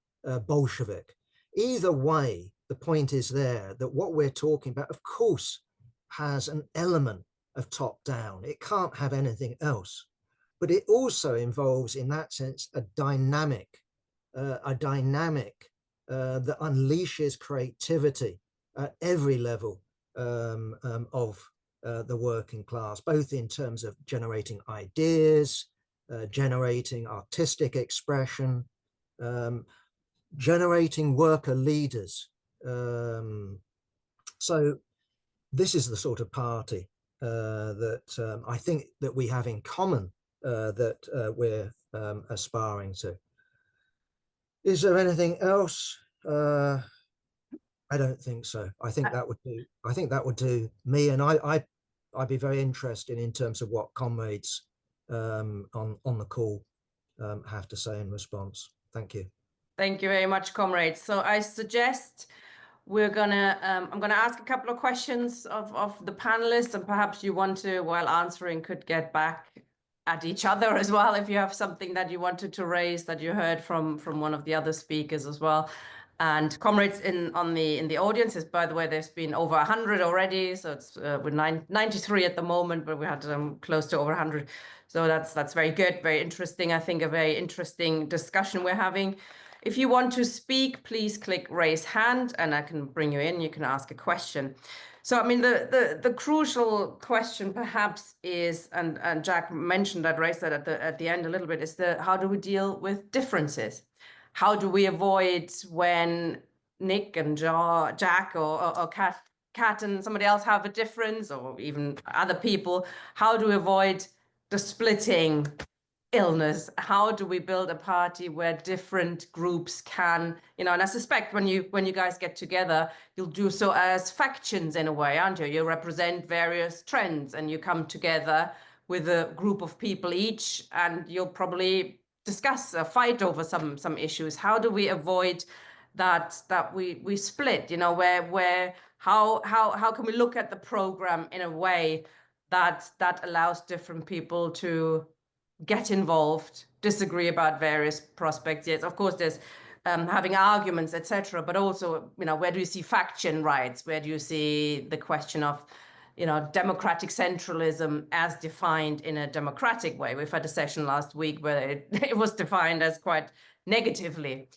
Speaker 4: Bolshevik. Either way, the point is there that what we're talking about, of course, has an element of top down. It can't have anything else. But it also involves, in that sense, a dynamic that unleashes creativity at every level of the working class, both in terms of generating ideas, generating artistic expression, generating worker leaders. So this is the sort of party that I think that we have in common, that we're aspiring to. Is there anything else? I don't think so. I think that would do. I think that would do me, and I'd be very interested in terms of what comrades on the call have to say in response. Thank you.
Speaker 1: Thank you very much, comrades. So I suggest we're gonna, I'm gonna ask a couple of questions of the panelists, and perhaps you want to, while answering, could get back at each other as well, if you have something that you wanted to raise that you heard from one of the other speakers as well. And comrades in the audience, is, by the way, there's been over 100 already, so it's we're 93 at the moment, but we had close to over 100. So that's very good, very interesting. I think a very interesting discussion we're having. If you want to speak, please click raise hand, and I can bring you in. You can ask a question. So, I mean, the crucial question perhaps is, and Jack mentioned that, raised that at the end a little bit, is how do we deal with differences? How do we avoid when Nick and Jack or Kat and somebody else have a difference, or even other people? How do we avoid the splitting illness? How do we build a party where different groups can, and I suspect when you guys get together, you'll do so as factions in a way, aren't you? You represent various trends and you come together with a group of people each, and you'll probably discuss a fight over some issues. How do we avoid that we split, where how can we look at the program in a way that allows different people to get involved, disagree about various prospects? Yes, of course, there's having arguments, etc. But also, where do you see faction rights? Where do you see the question of, democratic centralism as defined in a democratic way? We've had a session last week where it was defined as quite negatively.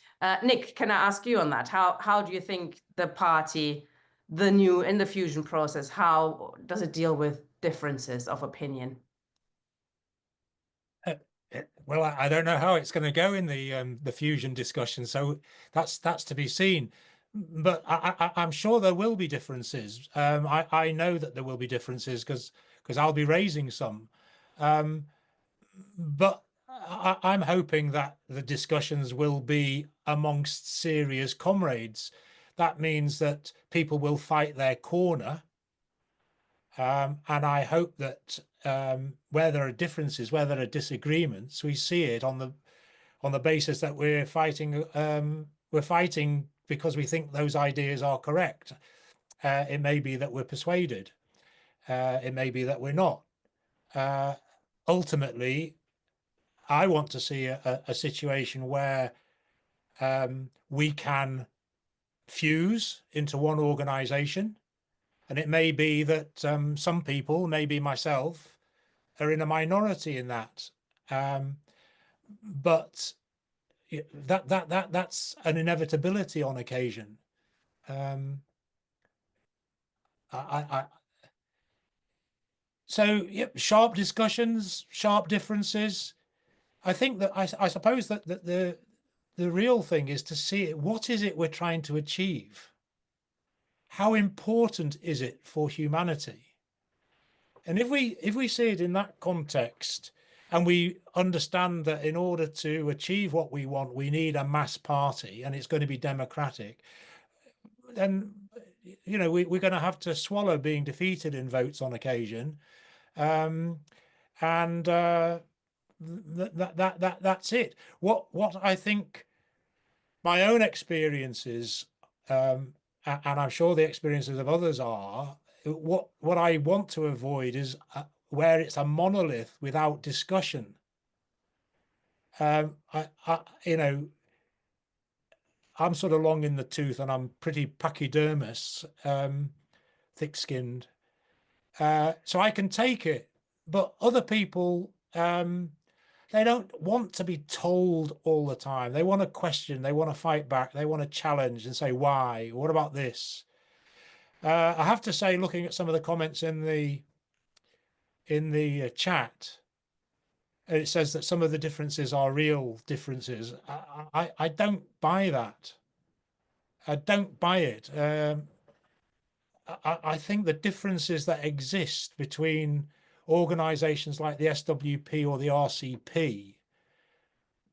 Speaker 1: Nick, can I ask you on that? How do you think the party, in the fusion process, how does it deal with differences of opinion?
Speaker 2: Well, I don't know how it's going to go in the fusion discussion, so that's to be seen. But I'm sure there will be differences. I know that there will be differences because I'll be raising some. But I'm hoping that the discussions will be amongst serious comrades. That means that people will fight their corner. And I hope that where there are differences, where there are disagreements, we see it on the basis that we're fighting. We're fighting because we think those ideas are correct. It may be that we're persuaded. It may be that we're not. Ultimately, I want to see a situation where we can fuse into one organization. And it may be that some people, maybe myself, are in a minority in that. But that's an inevitability on occasion. So yeah, sharp discussions, sharp differences. I think that I suppose that the real thing is to see what is it we're trying to achieve. How important is it for humanity? And if we see it in that context, and we understand that in order to achieve what we want, we need a mass party, and it's going to be democratic, then we're going to have to swallow being defeated in votes on occasion, and that's it. What I think my own experiences, and I'm sure the experiences of others are, what I want to avoid is where it's a monolith without discussion. You know, I'm sort of long in the tooth and I'm pretty pachydermous, thick-skinned, so I can take it. But other people, they don't want to be told all the time. They want to question, they want to fight back, they want to challenge and say, why? What about this? I have to say, looking at some of the comments in the chat, it says that some of the differences are real differences. I don't buy that. I don't buy it. I think the differences that exist between organizations like the SWP or the RCP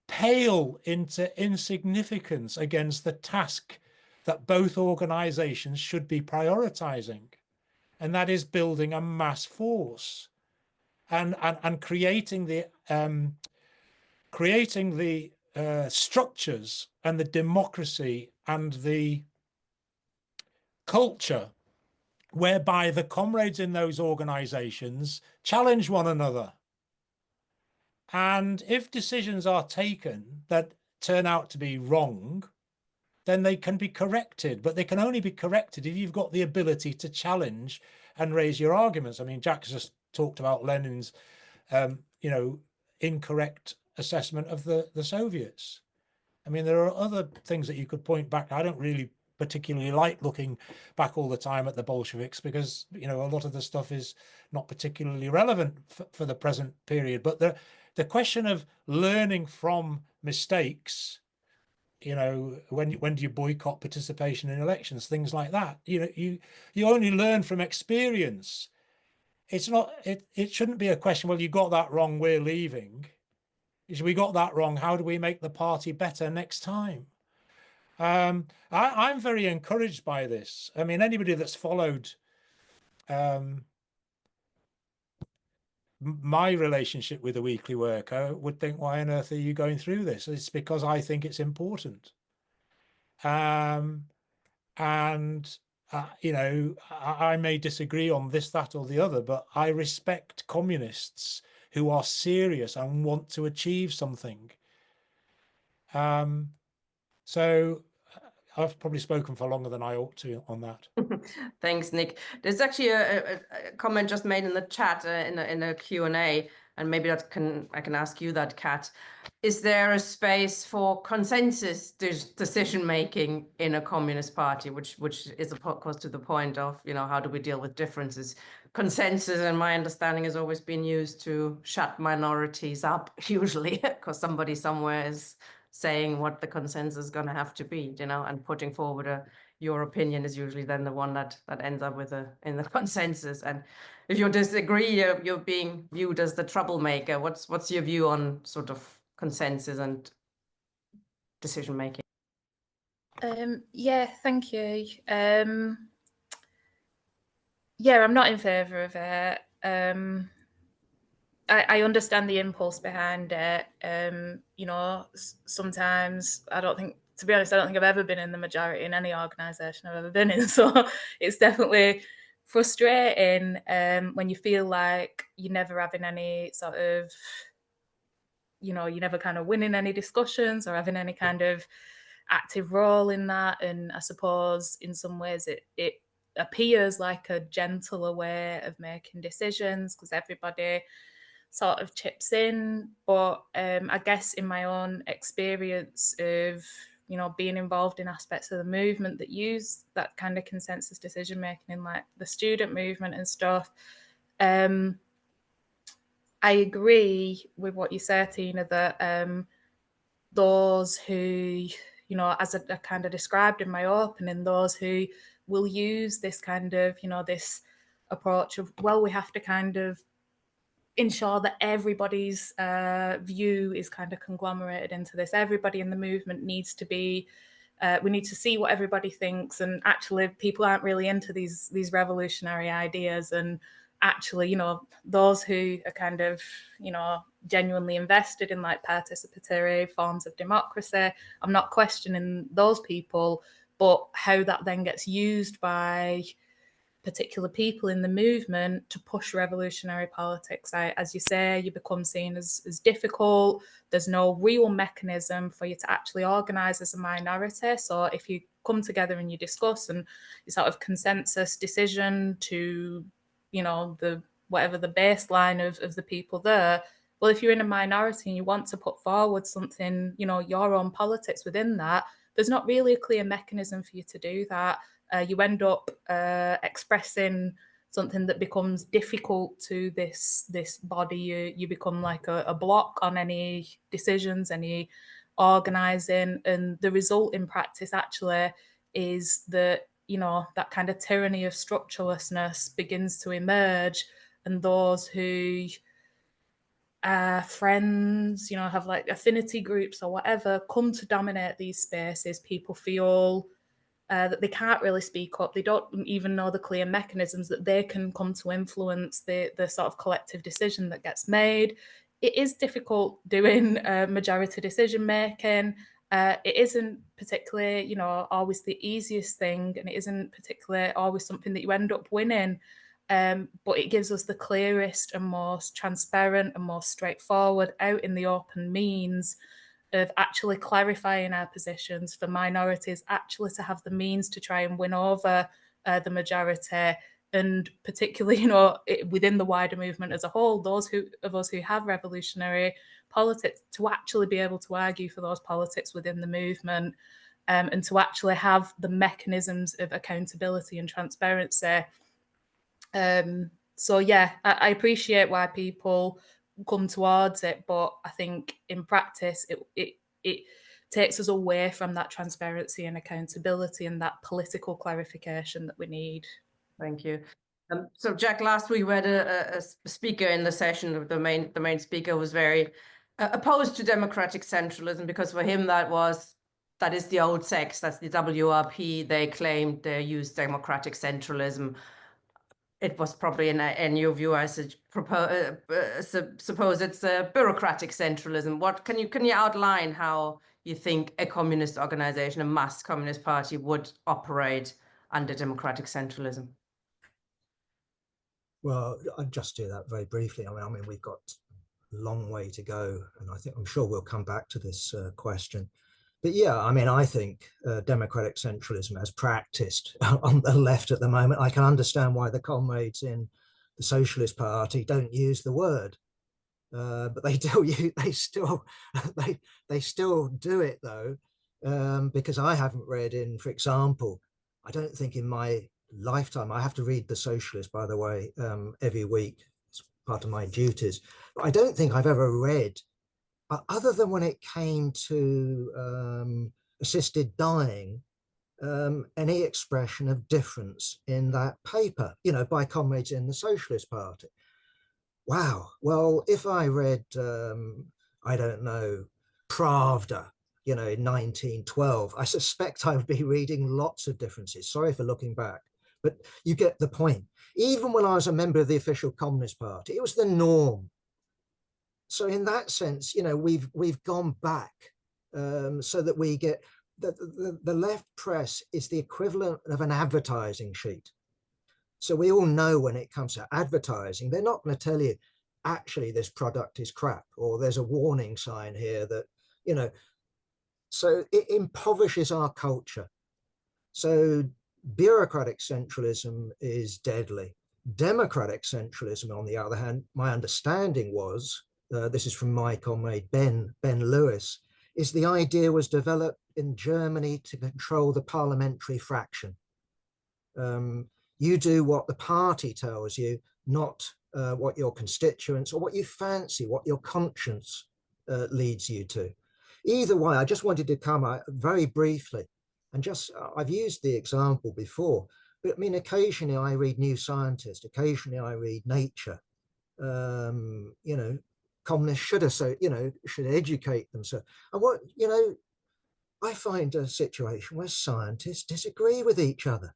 Speaker 2: pale into insignificance against the task that both organizations should be prioritizing, and that is building a mass force and creating the structures and the democracy and the culture whereby the comrades in those organizations challenge one another. And if decisions are taken that turn out to be wrong, then they can be corrected, but they can only be corrected if you've got the ability to challenge and raise your arguments. I mean, Jack's just talked about Lenin's, you know, incorrect assessment of the Soviets. I mean, there are other things that you could point back. I don't really particularly like looking back all the time at the Bolsheviks because, you know, a lot of the stuff is not particularly relevant for the present period. But the question of learning from mistakes, you know, when do you boycott participation in elections, things like that, you know, you only learn from experience. It's not, it shouldn't be a question, well, you got that wrong, we're leaving. We got that wrong, how do we make the party better next time? I'm very encouraged by this. I mean, anybody that's followed my relationship with the Weekly Worker would think, why on earth are you going through this? It's because I think it's important. You know, I may disagree on this, that, or the other, but I respect communists who are serious and want to achieve something. So I've probably spoken for longer than I ought to on that.
Speaker 1: Thanks, Nick. There's actually a comment just made in the chat in a Q&A, and maybe I can ask you that, Kat. Is there a space for consensus decision making in a communist party, which is of course to the point of, you know, how do we deal with differences? Consensus, in my understanding, has always been used to shut minorities up, usually, because somebody somewhere is saying what the consensus is going to have to be, you know, and putting forward your opinion is usually then the one that ends up in the consensus. And if you disagree, you're being viewed as the troublemaker. What's your view on sort of consensus and decision making?
Speaker 3: Yeah, thank you. Yeah, I'm not in favour of it. I understand the impulse behind it. You know, sometimes to be honest, I don't think I've ever been in the majority in any organisation I've ever been in. So it's definitely frustrating when you feel like you're never having any sort of, you know, you're never kind of winning any discussions or having any kind of active role in that. And I suppose in some ways it appears like a gentler way of making decisions because everybody sort of chips in. But I guess in my own experience of, you know, being involved in aspects of the movement that use that kind of consensus decision making in like the student movement and stuff, I agree with what you say, Tina, that those who, you know, as I kind of described in my opening, those who will use this kind of, you know, this approach of, well, we have to kind of ensure that everybody's view is kind of conglomerated into this. Everybody in the movement needs to be, we need to see what everybody thinks. And actually people aren't really into these revolutionary ideas. And actually, those who are kind of, genuinely invested in like participatory forms of democracy, I'm not questioning those people, but how that then gets used by particular people in the movement to push revolutionary politics out. As you say, you become seen as difficult. There's no real mechanism for you to actually organise as a minority. So if you come together and you discuss and you sort of consensus decision to, the whatever the baseline of the people there, well, if you're in a minority and you want to put forward something, your own politics within that, there's not really a clear mechanism for you to do that. You end up expressing something that becomes difficult to this body. You become like a block on any decisions, any organising, and the result in practice actually is that that kind of tyranny of structurelessness begins to emerge, and those who friends, have like affinity groups or whatever, come to dominate these spaces. People feel that they can't really speak up. They don't even know the clear mechanisms that they can come to influence the sort of collective decision that gets made. It is difficult doing majority decision making. It isn't particularly, always the easiest thing, and it isn't particularly always something that you end up winning. But it gives us the clearest and most transparent and most straightforward out in the open means of actually clarifying our positions for minorities, actually to have the means to try and win over the majority, and particularly, within the wider movement as a whole, those of us who have revolutionary politics, to actually be able to argue for those politics within the movement, and to actually have the mechanisms of accountability and transparency. So yeah, I appreciate why people come towards it, but I think in practice it takes us away from that transparency and accountability and that political clarification that we need.
Speaker 1: Thank you. So Jack, last week we had a speaker in the session. The main speaker was very opposed to democratic centralism, because for him that is the old sex. That's the WRP. They claimed they used democratic centralism. It was probably in your view, I suppose it's a bureaucratic centralism. What can you outline how you think a communist organization, a mass communist party, would operate under democratic centralism?
Speaker 4: Well, I'll just do that very briefly. I mean, we've got a long way to go, and I'm sure we'll come back to this question. But yeah, I mean, I think democratic centralism as practiced on the left at the moment, I can understand why the comrades in the Socialist Party don't use the word, but they still do it though, because I haven't read for example, I don't think in my lifetime, I have to read The Socialist, by the way, every week. It's part of my duties. But I don't think I've ever read, other than when it came to assisted dying, any expression of difference in that paper, by comrades in the Socialist Party. Wow. Well, if I read, I don't know, Pravda, in 1912, I suspect I would be reading lots of differences. Sorry for looking back, but you get the point. Even when I was a member of the official Communist Party, it was the norm. So in that sense, we've gone back, so that we get the left press is the equivalent of an advertising sheet. So we all know when it comes to advertising, they're not going to tell you, actually, this product is crap, or there's a warning sign here that, so it impoverishes our culture. So bureaucratic centralism is deadly. Democratic centralism, on the other hand, my understanding was, this is from my comrade Ben Lewis, is the idea was developed in Germany to control the parliamentary fraction. You do what the party tells you, not what your constituents or what you fancy, what your conscience leads you to. Either way, I just wanted to come out very briefly, and I've used the example before, but I mean, occasionally I read New Scientist, occasionally I read Nature. Communists should educate themselves. And what, I find a situation where scientists disagree with each other.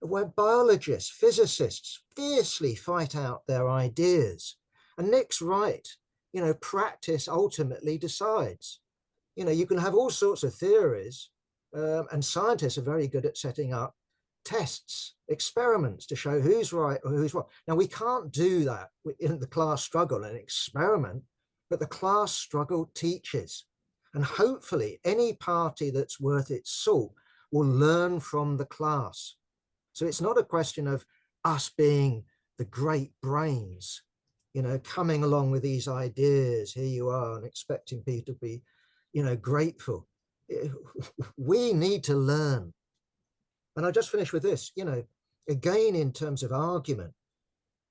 Speaker 4: where biologists, physicists fiercely fight out their ideas. And Nick's right, practice ultimately decides. You can have all sorts of theories, and scientists are very good at setting up tests, experiments to show who's right or who's wrong. Now, we can't do that in the class struggle and experiment, but the class struggle teaches. And hopefully any party that's worth its salt will learn from the class. So it's not a question of us being the great brains, coming along with these ideas, here you are, and expecting people to be, grateful. We need to learn. And I'll just finish with this, again, in terms of argument,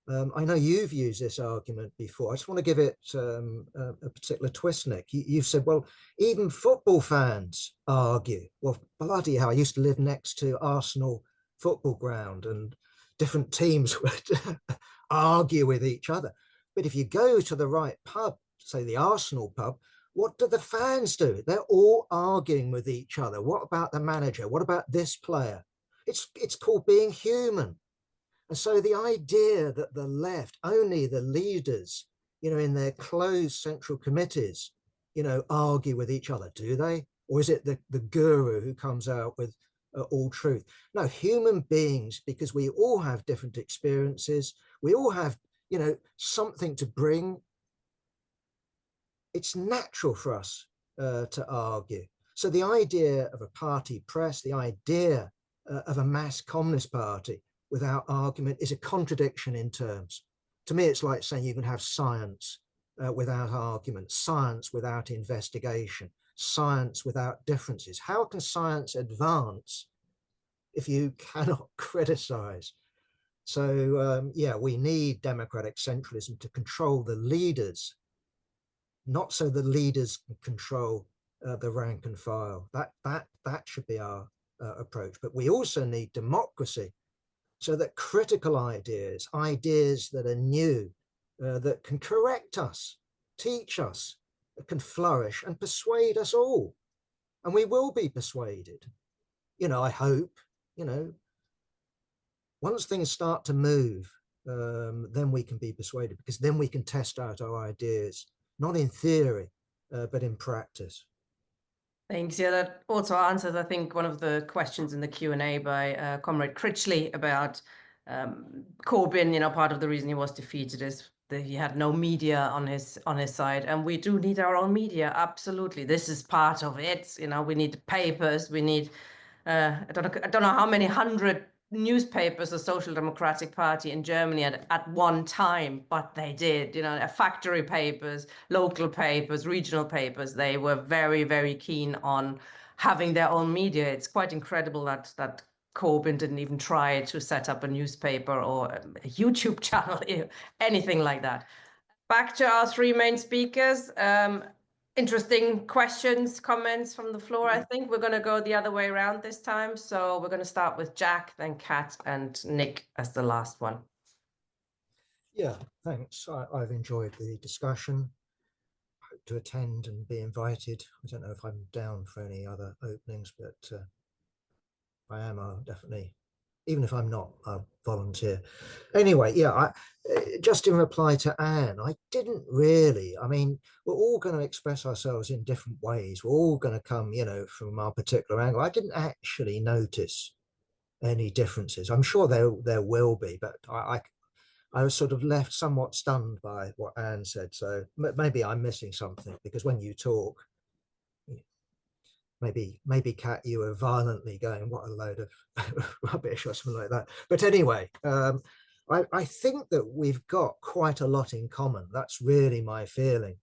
Speaker 4: I know you've used this argument before. I just want to give it a particular twist, Nick. You've said, well, even football fans argue. Well, bloody hell, I used to live next to Arsenal football ground, and different teams would argue with each other. But if you go to the right pub, say the Arsenal pub, what do the fans do? They're all arguing with each other. What about the manager? What about this player? It's called being human. And so the idea that the left, only the leaders, in their closed central committees, argue with each other, do they? Or is it the guru who comes out with all truth? No, human beings, because we all have different experiences. We all have, something to bring. It's natural for us to argue. So the idea of a party press, the idea of a mass communist party without argument is a contradiction in terms. To me, it's like saying you can have science without argument, science without investigation, science without differences. How can science advance if you cannot criticize? So yeah, we need democratic centralism to control the leaders, not so the leaders can control the rank and file. That should be our approach. But we also need democracy, so that critical ideas that are new, that can correct us, teach us, that can flourish and persuade us all. And we will be persuaded. I hope, once things start to move, then we can be persuaded, because then we can test out our ideas, not in theory, but in practice.
Speaker 1: Thanks. Yeah, that also answers, I think, one of the questions in the Q&A by Comrade Critchley about Corbyn. Part of the reason he was defeated is that he had no media on his side, and we do need our own media. Absolutely, this is part of it. We need papers. We need I don't know how many hundred newspapers the Social Democratic Party in Germany at one time, but they did. Factory papers, local papers, regional papers. They were very, very keen on having their own media. It's quite incredible that Corbyn didn't even try to set up a newspaper or a YouTube channel, anything like that. Back to our three main speakers. Interesting questions, comments from the floor. I think we're going to go the other way around this time. So we're going to start with Jack, then Kat, and Nick as the last one.
Speaker 4: Yeah, thanks. I've enjoyed the discussion. Hope to attend and be invited. I don't know if I'm down for any other openings, but if I am, I'll definitely, even if I'm not, I'll volunteer. Anyway, yeah, just in reply to Anne, I didn't really, we're all going to express ourselves in different ways. We're all going to come, from our particular angle. I didn't actually notice any differences. I'm sure there will be, but I was sort of left somewhat stunned by what Anne said. So maybe I'm missing something, because when you talk, maybe Kat, you were violently going, what a load of rubbish or something like that. But anyway, I think that we've got quite a lot in common. That's really my feeling.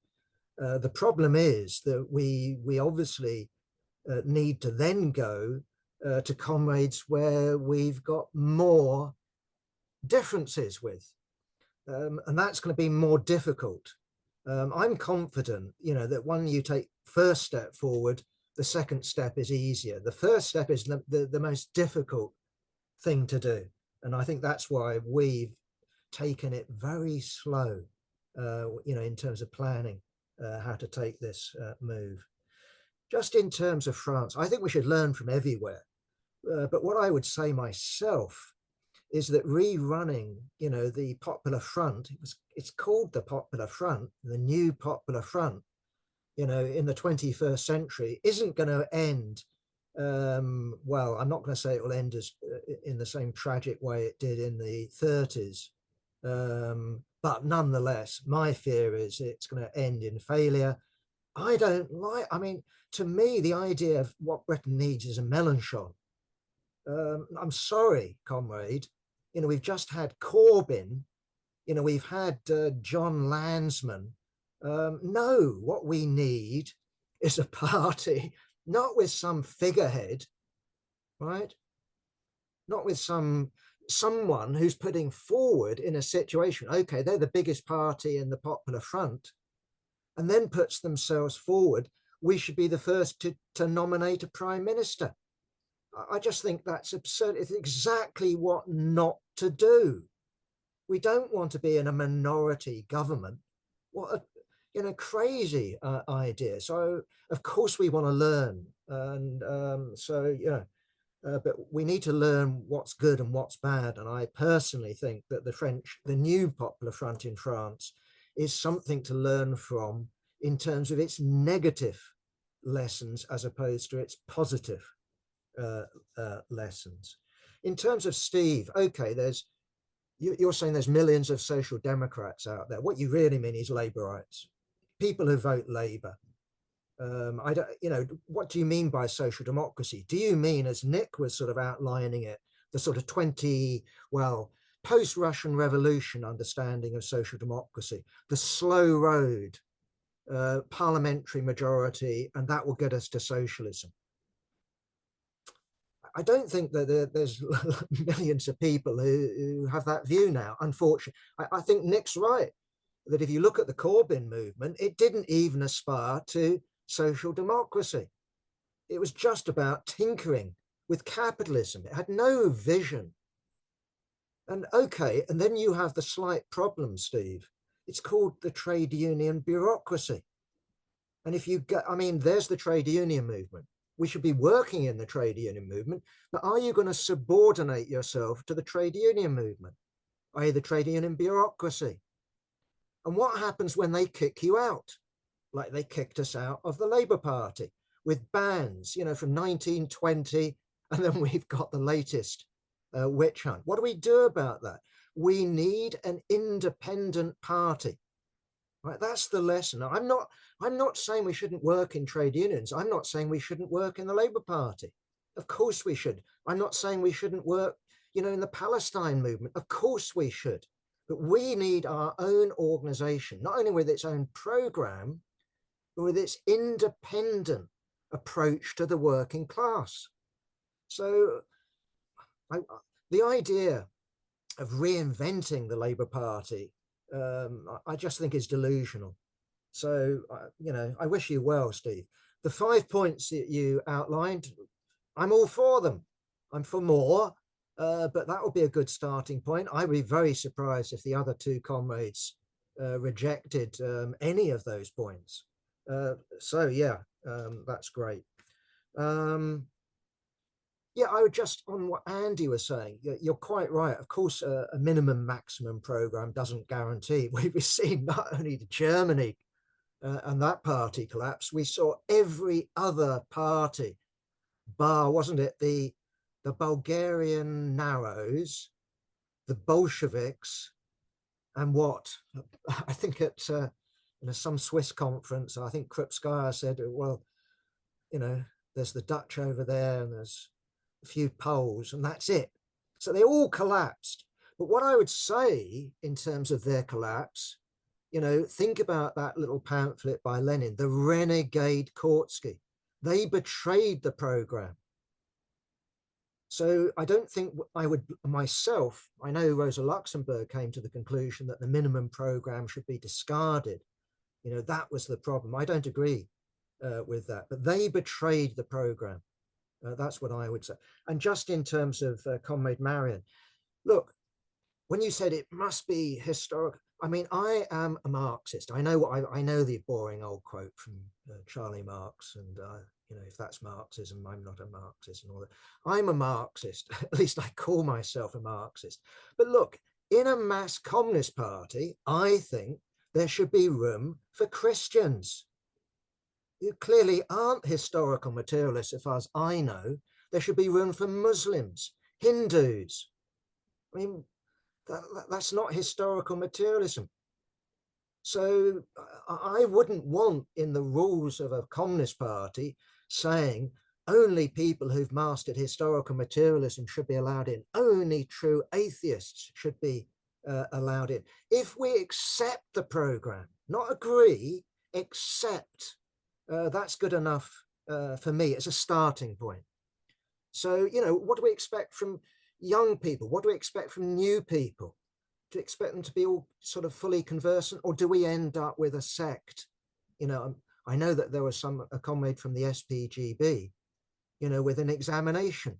Speaker 4: The problem is that we obviously need to then go to comrades where we've got more differences with. And that's going to be more difficult. I'm confident, that when you take first step forward, the second step is easier. The first step is the most difficult thing to do. And I think that's why we've taken it very slow, in terms of planning how to take this move. Just in terms of France, I think we should learn from everywhere. But what I would say myself is that rerunning, you know, the Popular Front, it's called the Popular Front, the new Popular Front, you know, in the 21st century isn't going to end. Well, I'm not going to say it will end as in the same tragic way it did in the 30s. But nonetheless, my fear is it's going to end in failure. I mean, to me, the idea of what Britain needs is a Mélenchon. I'm sorry, comrade, you know, we've just had Corbyn, you know, we've had John Landsman. No, what we need is a party, not with some figurehead, right? Not with someone who's putting forward in a situation, okay, they're the biggest party in the Popular Front, and then puts themselves forward. We should be the first to nominate a prime minister. I just think that's absurd. It's exactly what not to do. We don't want to be in a minority government. What a, you know, crazy idea. So of course we want to learn, and but we need to learn what's good and what's bad. And I personally think that the new Popular Front in France is something to learn from in terms of its negative lessons as opposed to its positive lessons. In terms of Steve, okay, you're saying there's millions of social democrats out there. What you really mean is Labourites, people who vote Labour. I don't, you know, what do you mean by social democracy? Do you mean, as Nick was sort of outlining it, the sort of post-Russian Revolution understanding of social democracy, the slow road, parliamentary majority, and that will get us to socialism? I don't think that there's millions of people who have that view now, unfortunately. I think Nick's right, that if you look at the Corbyn movement, it didn't even aspire to social democracy. It was just about tinkering with capitalism. It had no vision. And okay, and then you have the slight problem, Steve. It's called the trade union bureaucracy. And if you get, I mean, there's the trade union movement. We should be working in the trade union movement, but are you going to subordinate yourself to the trade union movement, i.e. the trade union bureaucracy? And what happens when they kick you out? Like they kicked us out of the Labour Party with bans, you know, from 1920, and then we've got the latest witch hunt. What do we do about that? We need an independent party. Right, that's the lesson. I'm not saying we shouldn't work in trade unions. I'm not saying we shouldn't work in the Labour Party. Of course we should. I'm not saying we shouldn't work, you know, in the Palestine movement. Of course we should. But we need our own organization, not only with its own program, but with its independent approach to the working class. So the idea of reinventing the Labour Party, I just think is delusional. So, you know, I wish you well, Steve. The 5 points that you outlined, I'm all for them. I'm for more, but that would be a good starting point. I'd be very surprised if the other two comrades rejected any of those points. So, yeah, that's great. Yeah, I would just, on what Andy was saying, you're quite right. Of course, a minimum maximum program doesn't guarantee. We've seen not only Germany and that party collapse, we saw every other party, bar, wasn't it, the Bulgarian Narrows, the Bolsheviks, and what? I think at some Swiss conference, I think Krupskaya said, well, you know, there's the Dutch over there and there's a few Poles, and that's it. So they all collapsed. But what I would say in terms of their collapse, you know, think about that little pamphlet by Lenin, the Renegade Kautsky. They betrayed the program. So I don't think I would myself, I know Rosa Luxemburg came to the conclusion that the minimum program should be discarded. You know, that was the problem. I don't agree with that, but they betrayed the program. That's what I would say. And just in terms of Comrade Marion, look, when you said it must be historic, I mean, I am a Marxist. I know I know the boring old quote from Charlie Marx, and you know, if that's Marxism, I'm not a Marxist and all that. I'm a Marxist. At least I call myself a Marxist. But look, in a mass communist party, I think there should be room for Christians. You clearly aren't historical materialists, as far as I know. There should be room for Muslims, Hindus. I mean, that's not historical materialism. So I wouldn't want in the rules of a communist party saying only people who've mastered historical materialism should be allowed in, only true atheists should be allowed in. If we accept the program, not agree, accept, that's good enough for me as a starting point. So, you know, what do we expect from young people? What do we expect from new people? Do you expect them to be all sort of fully conversant, or do we end up with a sect? You know, I know that there was a comrade from the SPGB, you know, with an examination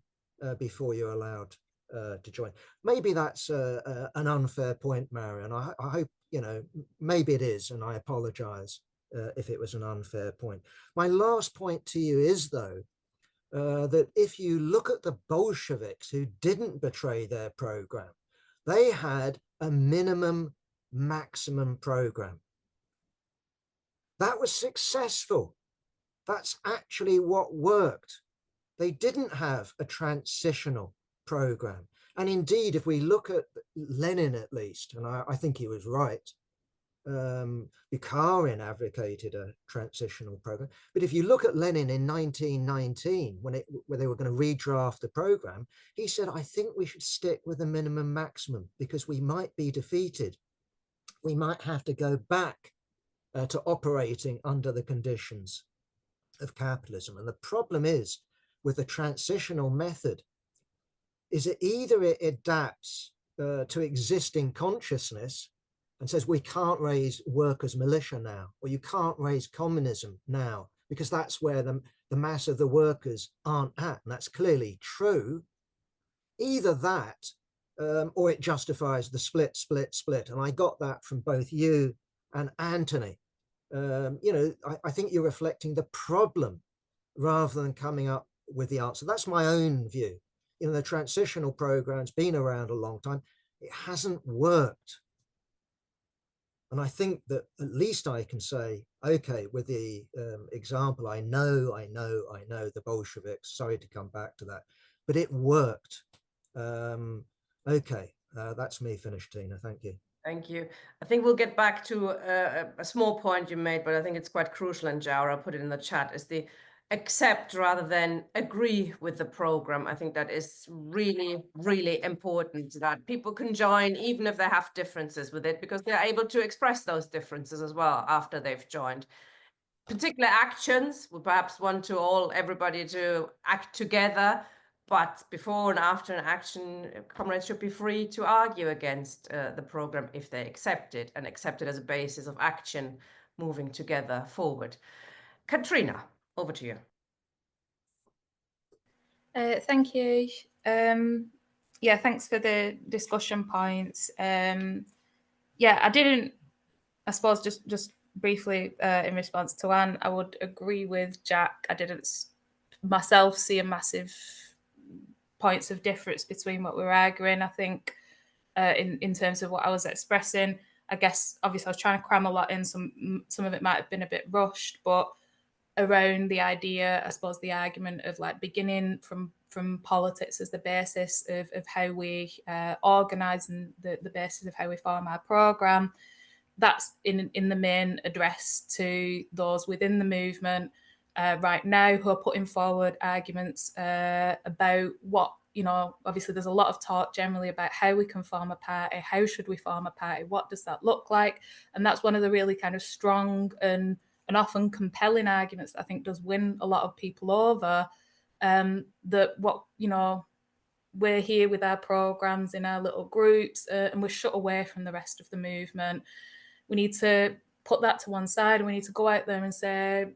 Speaker 4: before you're allowed to join. Maybe that's an unfair point, Marion. I hope, you know, maybe it is, and I apologize if it was an unfair point. My last point to you is, though, that if you look at the Bolsheviks who didn't betray their program, they had a minimum maximum program. That was successful. That's actually what worked. They didn't have a transitional program. And indeed, if we look at Lenin, at least, and I think he was right, Bukharin advocated a transitional program. But if you look at Lenin in 1919, when they were going to redraft the program, he said, I think we should stick with the minimum maximum because we might be defeated. We might have to go back to operating under the conditions of capitalism. And the problem is with the transitional method is that either it adapts to existing consciousness and says we can't raise workers' militia now, or you can't raise communism now, because that's where the mass of the workers aren't at, and that's clearly true. Either that, or it justifies the split. And I got that from both you and Anthony. You know, I think you're reflecting the problem rather than coming up with the answer. That's my own view. You know, the transitional program's been around a long time. It hasn't worked. And I think that at least I can say, okay, with the example, I know the Bolsheviks, sorry to come back to that, but it worked. Okay, that's me finished, Tina. Thank you.
Speaker 1: Thank you. I think we'll get back to a small point you made, but I think it's quite crucial, and Jaura put it in the chat, is the accept rather than agree with the program. I think that is really, really important, that people can join even if they have differences with it, because they're able to express those differences as well after they've joined. Particular actions, we perhaps want everybody to act together, but before and after an action, comrades should be free to argue against the program if they accept it, and accept it as a basis of action moving together forward. Katrina, over to you.
Speaker 3: Thank you. Yeah, thanks for the discussion points. Yeah, I suppose just briefly in response to Anne, I would agree with Jack. I didn't myself see a massive points of difference between what we were arguing. I think in terms of what I was expressing, I guess obviously I was trying to cram a lot in. Some of it might have been a bit rushed, but around the idea, I suppose the argument of like beginning from politics as the basis of how we organise and the basis of how we form our programme. That's in the main address to those within the movement right now who are putting forward arguments about what, you know, obviously there's a lot of talk generally about how we can form a party, how should we form a party, what does that look like? And that's one of the really kind of strong and often compelling arguments that I think does win a lot of people over, that what, you know, we're here with our programs in our little groups and we're shut away from the rest of the movement. We need to put that to one side and we need to go out there and say,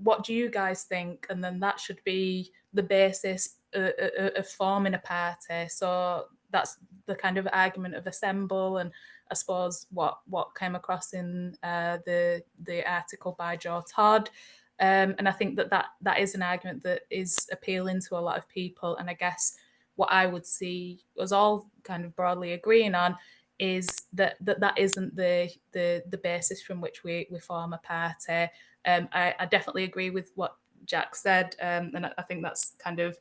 Speaker 3: what do you guys think? And then that should be the basis of forming a party. So that's the kind of argument of assemble and I suppose, what came across in the article by Joe Todd. And I think that is an argument that is appealing to a lot of people. And I guess what I would see us all kind of broadly agreeing on is that isn't the basis from which we form a party. I definitely agree with what Jack said, and I think that's kind of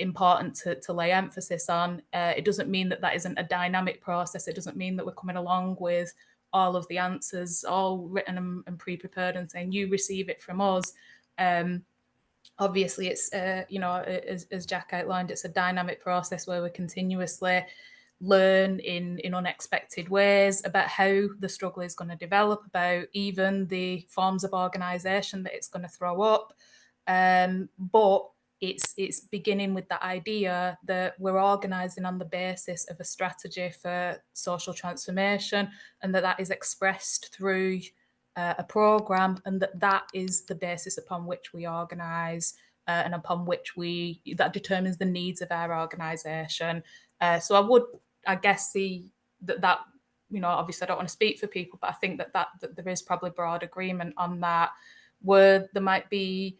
Speaker 3: important to lay emphasis on. It doesn't mean that isn't a dynamic process. It doesn't mean that we're coming along with all of the answers all written and pre-prepared and saying you receive it from us. Obviously, it's as Jack outlined, it's a dynamic process where we continuously learn in unexpected ways about how the struggle is going to develop, about even the forms of organisation that it's going to throw up. But it's beginning with the idea that we're organising on the basis of a strategy for social transformation, and that is expressed through a programme, and that is the basis upon which we organise and upon which that determines the needs of our organisation. So I would, I guess, see that obviously I don't want to speak for people, but I think that there is probably broad agreement on that, where there might be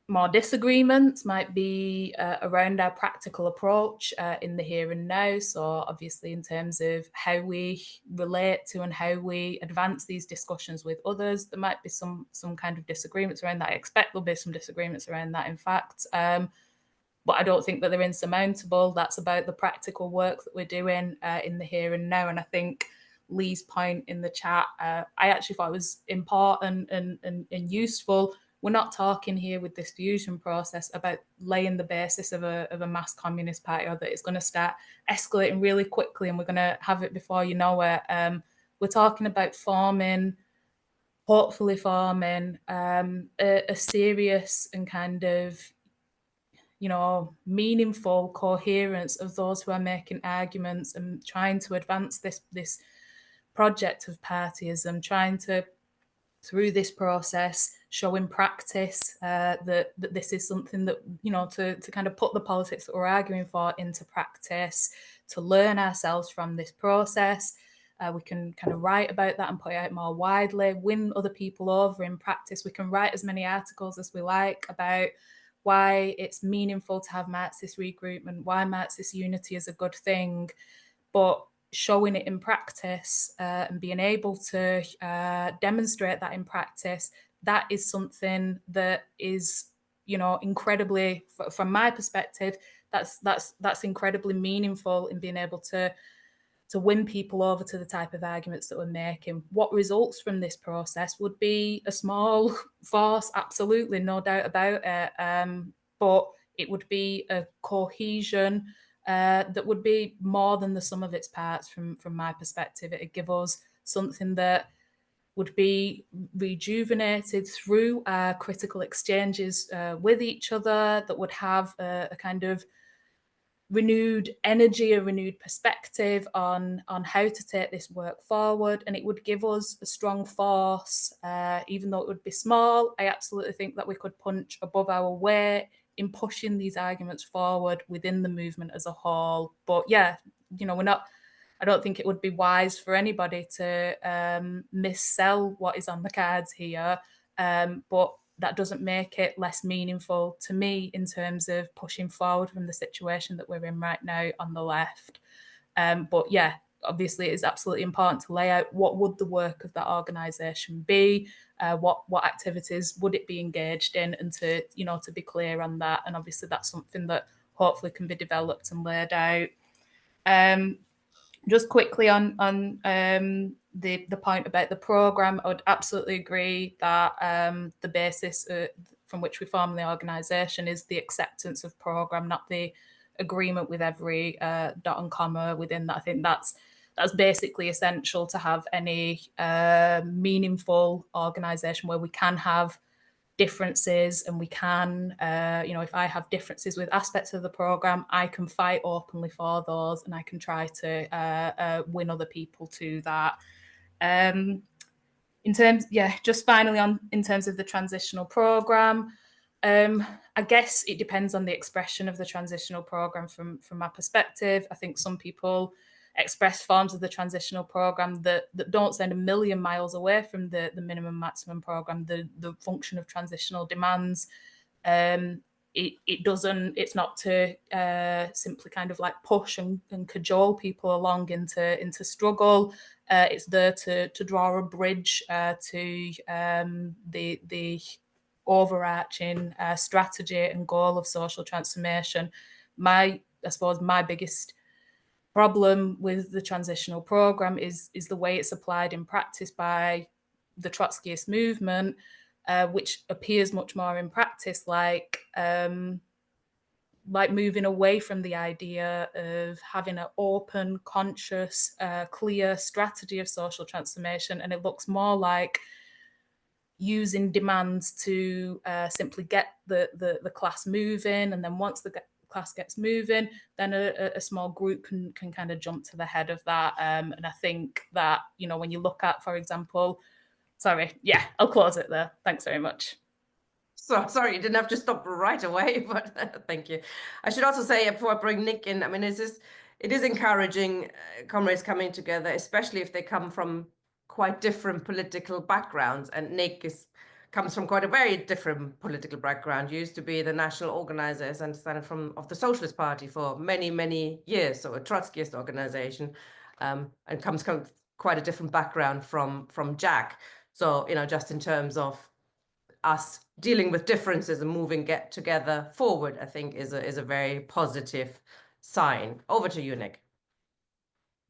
Speaker 3: more disagreements, might be around our practical approach in the here and now. So obviously in terms of how we relate to and how we advance these discussions with others, there might be some kind of disagreements around that. I expect there'll be some disagreements around that, in fact. But I don't think that they're insurmountable. That's about the practical work that we're doing in the here and now. And I think Lee's point in the chat, I actually thought was important and useful. We're not talking here with this fusion process about laying the basis of a mass communist party, or that it's going to start escalating really quickly and we're going to have it before you know it. We're talking about hopefully forming a serious and kind of meaningful coherence of those who are making arguments and trying to advance this project of partyism, trying to, through this process, show in practice that this is something that, to kind of put the politics that we're arguing for into practice, to learn ourselves from this process. We can kind of write about that and put it out more widely, win other people over in practice. We can write as many articles as we like about why it's meaningful to have Marxist regroupment, why Marxist unity is a good thing, but showing it in practice and being able to demonstrate that in practice, that is something that is, incredibly, from my perspective, that's incredibly meaningful in being able to win people over to the type of arguments that we're making. What results from this process would be a small force, absolutely, no doubt about it. But it would be a cohesion that would be more than the sum of its parts from my perspective. It would give us something that would be rejuvenated through our critical exchanges with each other, that would have a kind of renewed energy, a renewed perspective on how to take this work forward. And it would give us a strong force, even though it would be small. I absolutely think that we could punch above our weight in pushing these arguments forward within the movement as a whole. But yeah, I don't think it would be wise for anybody to missell what is on the cards here. But that doesn't make it less meaningful to me in terms of pushing forward from the situation that we're in right now on the left. But yeah, obviously it is absolutely important to lay out what would the work of that organisation be, what activities would it be engaged in, and to be clear on that. And obviously that's something that hopefully can be developed and laid out. Just quickly on the point about the programme, I would absolutely agree that the basis from which we form the organisation is the acceptance of programme, not the agreement with every dot and comma within that. I think that's basically essential to have any meaningful organisation where we can have differences, and we can, if I have differences with aspects of the programme, I can fight openly for those, and I can try to win other people to that. Just finally in terms of the transitional programme, I guess it depends on the expression of the transitional programme from my perspective. I think some people express forms of the transitional program that don't send a million miles away from the minimum maximum program, the function of transitional demands. It's not to simply kind of like push and cajole people along into struggle. It's there to draw a bridge to the overarching strategy and goal of social transformation. I suppose my biggest problem with the transitional program is the way it's applied in practice by the Trotskyist movement, which appears much more in practice like moving away from the idea of having an open, conscious, clear strategy of social transformation, and it looks more like using demands to simply get the class moving, and then once the class gets moving, then a small group can kind of jump to the head of that. And I think that, you know, when you look at, for example, I'll close it there. Thanks very much.
Speaker 1: So sorry, you didn't have to stop right away, but thank you. I should also say, before I bring Nick in, I mean, it is encouraging comrades coming together, especially if they come from quite different political backgrounds. And Nick comes from quite a very different political background. He used to be the national organizer, as I understand it, of the Socialist Party for many, many years, so a Trotskyist organization, and comes quite a different background from Jack. So, you know, just in terms of us dealing with differences and moving together forward, I think is a very positive sign. Over to you, Nick.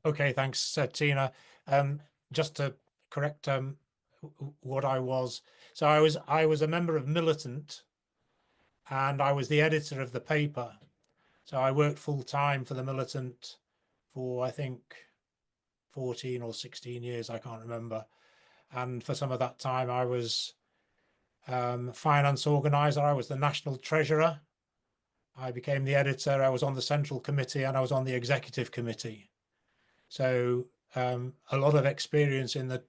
Speaker 2: Okay, thanks, Tina. Just to correct what I was. So I was a member of Militant, and I was the editor of the paper. So I worked full time for the Militant for, I think, 14 or 16 years, I can't remember. And for some of that time, I was finance organizer. I was the national treasurer. I became the editor. I was on the central committee, and I was on the executive committee. So a lot of experience in the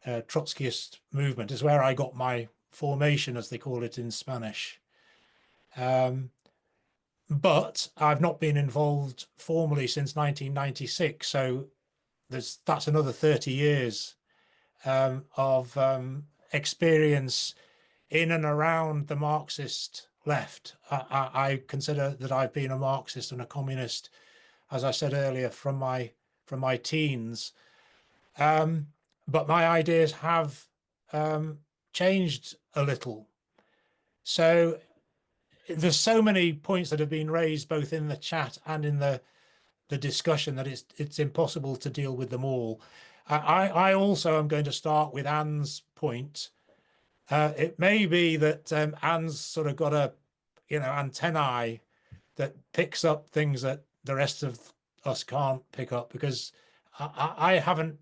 Speaker 2: Trotskyist movement is where I got my formation, as they call it in Spanish. But I've not been involved formally since 1996. So that's another 30 years of experience in and around the Marxist left. I consider that I've been a Marxist and a communist, as I said earlier, from my teens. But my ideas have changed a little. So there's so many points that have been raised both in the chat and in the discussion that it's impossible to deal with them all. I also am going to start with Anne's point. It may be that Anne's sort of got a, antennae that picks up things that the rest of us can't pick up, because I haven't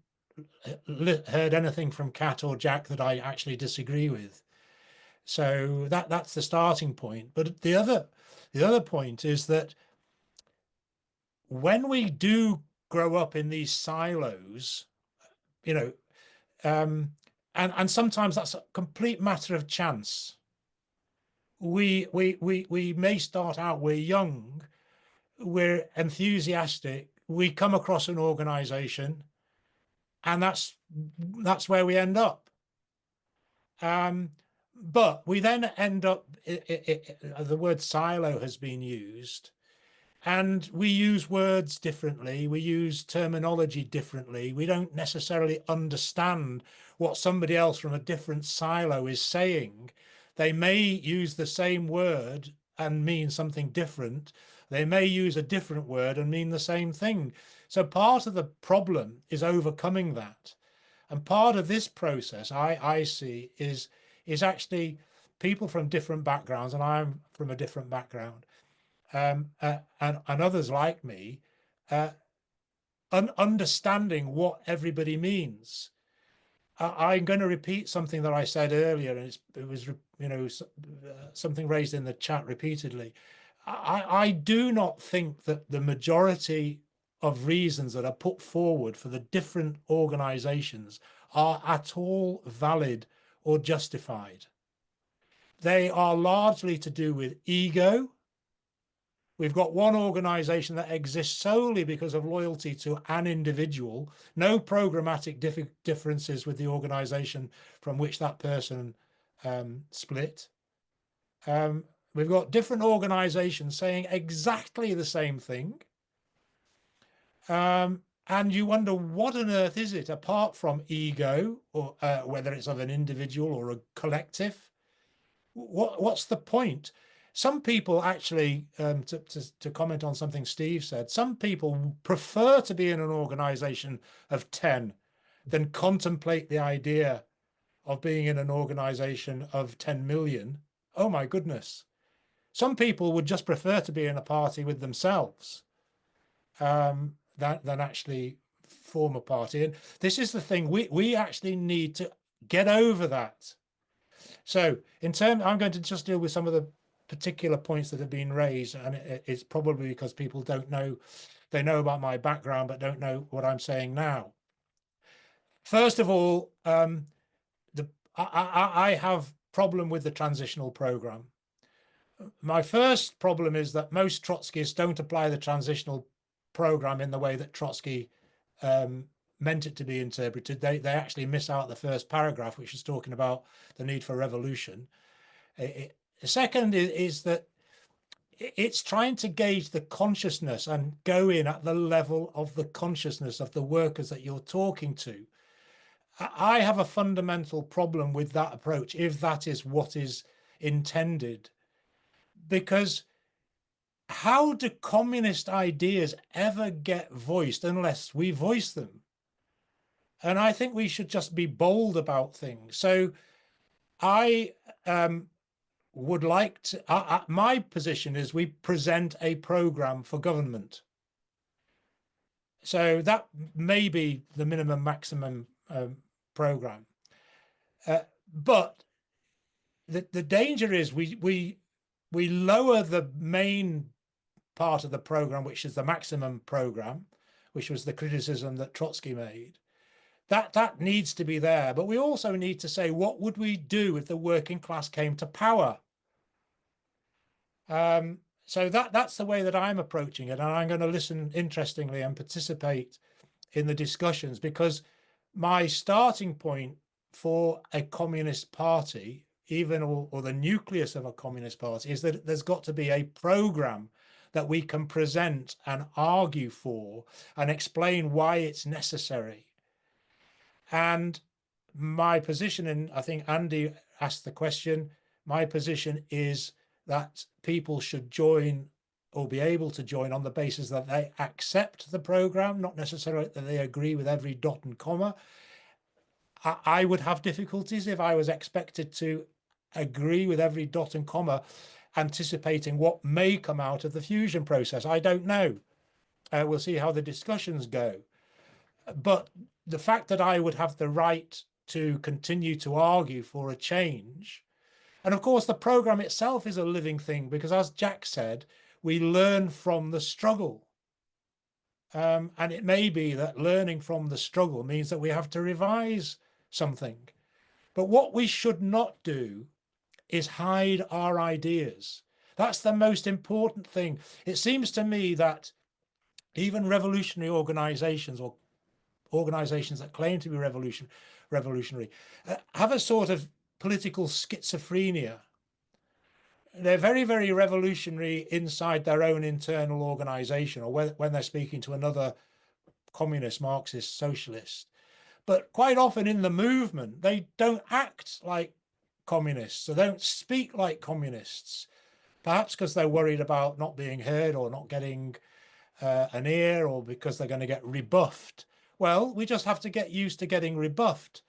Speaker 2: heard anything from Kat or Jack that I actually disagree with. So that's the starting point. But the other point is that when we do grow up in these silos, and sometimes that's a complete matter of chance. We may start out, we're young, we're enthusiastic, we come across an organization, and that's where we end up. But we then end up, the word silo has been used, and we use words differently, we use terminology differently, we don't necessarily understand what somebody else from a different silo is saying. They may use the same word and mean something different. They may use a different word and mean the same thing. So part of the problem is overcoming that. And part of this process I see is actually people from different backgrounds, and I'm from a different background, and others like me, understanding what everybody means. I'm going to repeat something that I said earlier, and it was something raised in the chat repeatedly. I do not think that the majority of reasons that are put forward for the different organizations are at all valid or justified. They are largely to do with ego. We've got one organization that exists solely because of loyalty to an individual, no programmatic differences with the organization from which that person split. We've got different organizations saying exactly the same thing. And you wonder, what on earth is it, apart from ego, or whether it's of an individual or a collective? What's the point? Some people actually, to comment on something Steve said, some people prefer to be in an organization of 10 than contemplate the idea of being in an organization of 10 million. Oh my goodness. Some people would just prefer to be in a party with themselves than actually form a party. And this is the thing, we actually need to get over that. So I'm going to just deal with some of the particular points that have been raised, and it's probably because people don't know, they know about my background, but don't know what I'm saying now. First of all, I have problem with the transitional program. My first problem is that most Trotskyists don't apply the transitional program in the way that Trotsky meant it to be interpreted. They actually miss out the first paragraph, which is talking about the need for revolution. The second is that it's trying to gauge the consciousness and go in at the level of the consciousness of the workers that you're talking to. I have a fundamental problem with that approach, if that is what is intended, because how do communist ideas ever get voiced unless we voice them? And I think we should just be bold about things. So I would like to, my position is we present a program for government. So that may be the minimum maximum program. But the danger is we lower the main part of the program, which is the maximum program, which was the criticism that Trotsky made. That needs to be there, but we also need to say, what would we do if the working class came to power? So that's the way that I'm approaching it, and I'm going to listen interestingly and participate in the discussions, because my starting point for a communist party, even or the nucleus of a communist party, is that there's got to be a program that we can present and argue for and explain why it's necessary. And my position, and I think Andy asked the question, my position is that people should join or be able to join on the basis that they accept the program, not necessarily that they agree with every dot and comma. I would have difficulties if I was expected to agree with every dot and comma, anticipating what may come out of the fusion process. I don't know. We'll see how the discussions go. But the fact that I would have the right to continue to argue for a change, and of course the program itself is a living thing, because as Jack said, we learn from the struggle. And it may be that learning from the struggle means that we have to revise something. But what we should not do is hide our ideas. That's the most important thing. It seems to me that even revolutionary organizations, or organizations that claim to be revolutionary, have a sort of political schizophrenia. They're very, very revolutionary inside their own internal organization, or when they're speaking to another communist, Marxist, socialist. But quite often in the movement, they don't act like communists, or don't speak like communists, perhaps because they're worried about not being heard or not getting an ear, or because they're going to get rebuffed. Well, we just have to get used to getting rebuffed.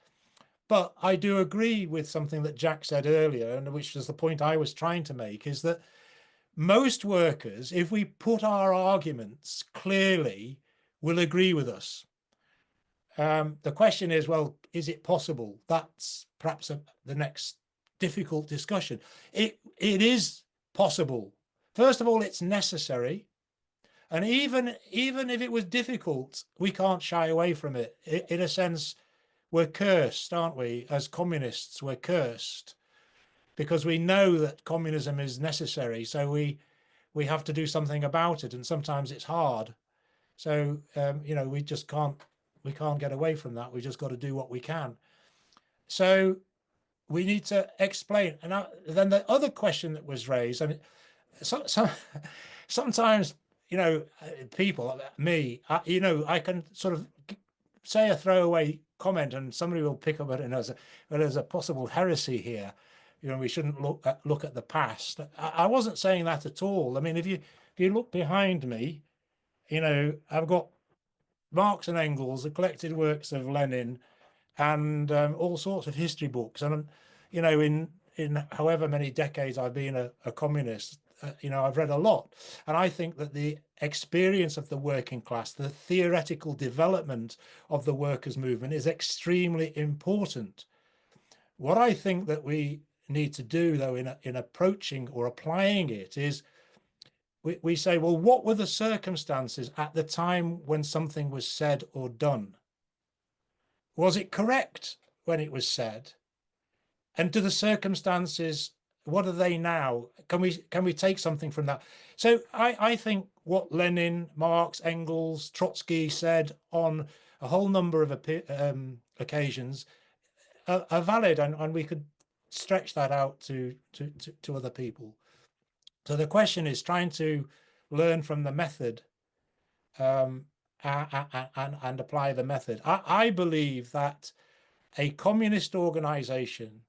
Speaker 2: But I do agree with something that Jack said earlier, and which was the point I was trying to make, is that most workers, if we put our arguments clearly, will agree with us. The question is, well, is it possible? That's perhaps the next difficult discussion. It is possible. First of all, it's necessary. And even if it was difficult, we can't shy away from it. In a sense, we're cursed, aren't we? As communists, we're cursed, because we know that communism is necessary. So we we have to do something about it, and sometimes it's hard. So you know, we can't get away from that. We just got to do what we can. So we need to explain. And then the other question that was raised, I mean, sometimes, you know, people, me, you know, I can sort of say a throwaway comment and somebody will pick up it as a possible heresy here. You know, we shouldn't look at the past. I wasn't saying that at all. I mean, if you look behind me, you know, I've got Marx and Engels, the collected works of Lenin, and all sorts of history books. And you know, in however many decades I've been a communist, you know, I've read a lot. And I think that the experience of the working class, the theoretical development of the workers' movement is extremely important. What I think that we need to do, though, in approaching or applying it is we say, well, what were the circumstances at the time when something was said or done? Was it correct when it was said? And do the circumstances, what are they now? Can we take something from that? So I think what Lenin, Marx, Engels, Trotsky said on a whole number of occasions are valid, and we could stretch that out to other people. So the question is trying to learn from the method and apply the method. I believe that a communist organization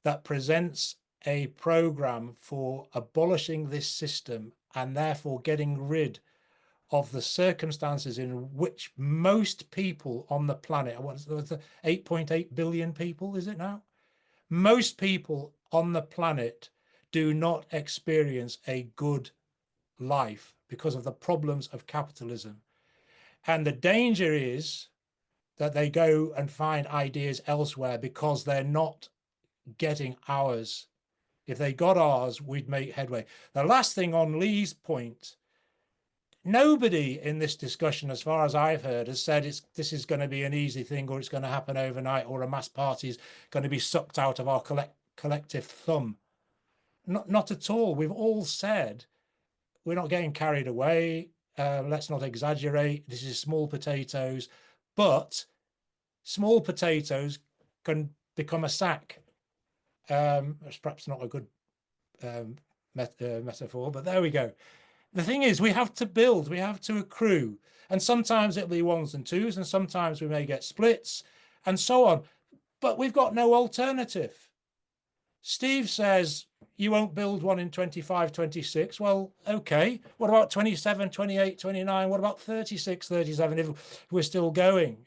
Speaker 2: that presents a program for abolishing this system and therefore getting rid of the circumstances in which most people on the planet, what's the 8.8 billion people, is it now? Most people on the planet do not experience a good life because of the problems of capitalism. And the danger is that they go and find ideas elsewhere because they're not getting ours. If they got ours, we'd make headway. The last thing on Lee's point, nobody in this discussion, as far as I've heard, has said this is going to be an easy thing, or it's going to happen overnight, or a mass party is going to be sucked out of our collective thumb. Not at all. We've all said we're not getting carried away. Let's not exaggerate. This is small potatoes, but small potatoes can become a sack. It's perhaps not a good metaphor, but there we go. The thing is, we have to build, we have to accrue, and sometimes it'll be ones and twos, and sometimes we may get splits, and so on. But we've got no alternative. Steve says you won't build one in 25, 26. Well, okay. What about 27, 28, 29? What about 36, 37 if we're still going?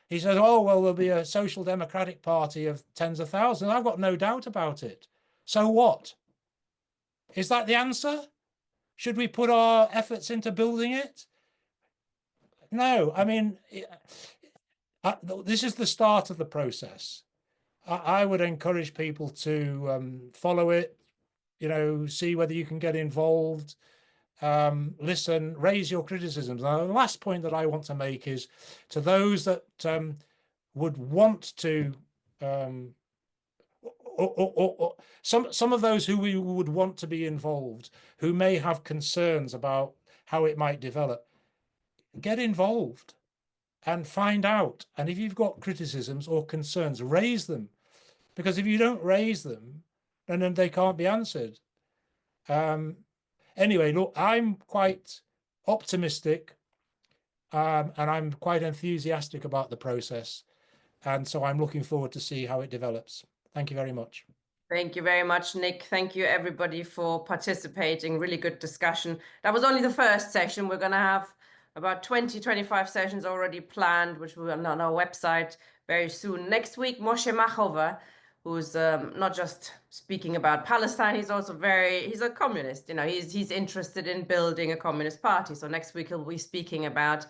Speaker 2: He says, oh, well, there'll be a social democratic party of tens of thousands. I've got no doubt about it. So what? Is that the answer? Should we put our efforts into building it? No, I mean, this is the start of the process. I would encourage people to follow it, you know, see whether you can get involved, listen, raise your criticisms. Now, the last point that I want to make is to those that would want to, some of those who we would want to be involved, who may have concerns about how it might develop, get involved and find out. And if you've got criticisms or concerns, raise them. Because if you don't raise them, then they can't be answered. Anyway, look, I'm quite optimistic and I'm quite enthusiastic about the process. And so I'm looking forward to see how it develops. Thank you very much.
Speaker 1: Thank you very much, Nick. Thank you, everybody, for participating. Really good discussion. That was only the first session. We're going to have about 20, 25 sessions already planned, which will be on our website very soon. Next week, Moshe Machova, who's not just speaking about Palestine, he's also he's a communist. You know, he's interested in building a communist party. So next week he'll be speaking about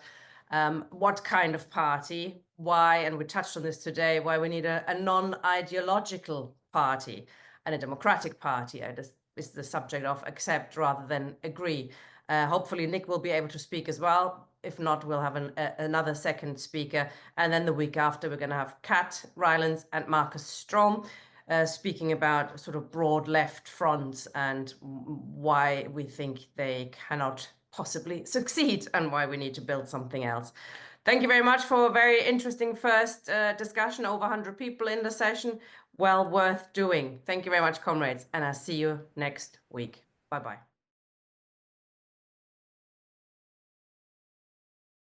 Speaker 1: what kind of party, why, and we touched on this today, why we need a non-ideological party and a democratic party. This is the subject of accept rather than agree. Hopefully Nick will be able to speak as well. If not, we'll have another second speaker. And then the week after, we're going to have Kat Rylance and Marcus Strom. speaking about sort of broad left fronts and why we think they cannot possibly succeed and why we need to build something else. Thank you very much for a very interesting first discussion. Over 100 people in the session. Well worth doing. Thank you very much, comrades, and I'll see you next week. Bye-bye.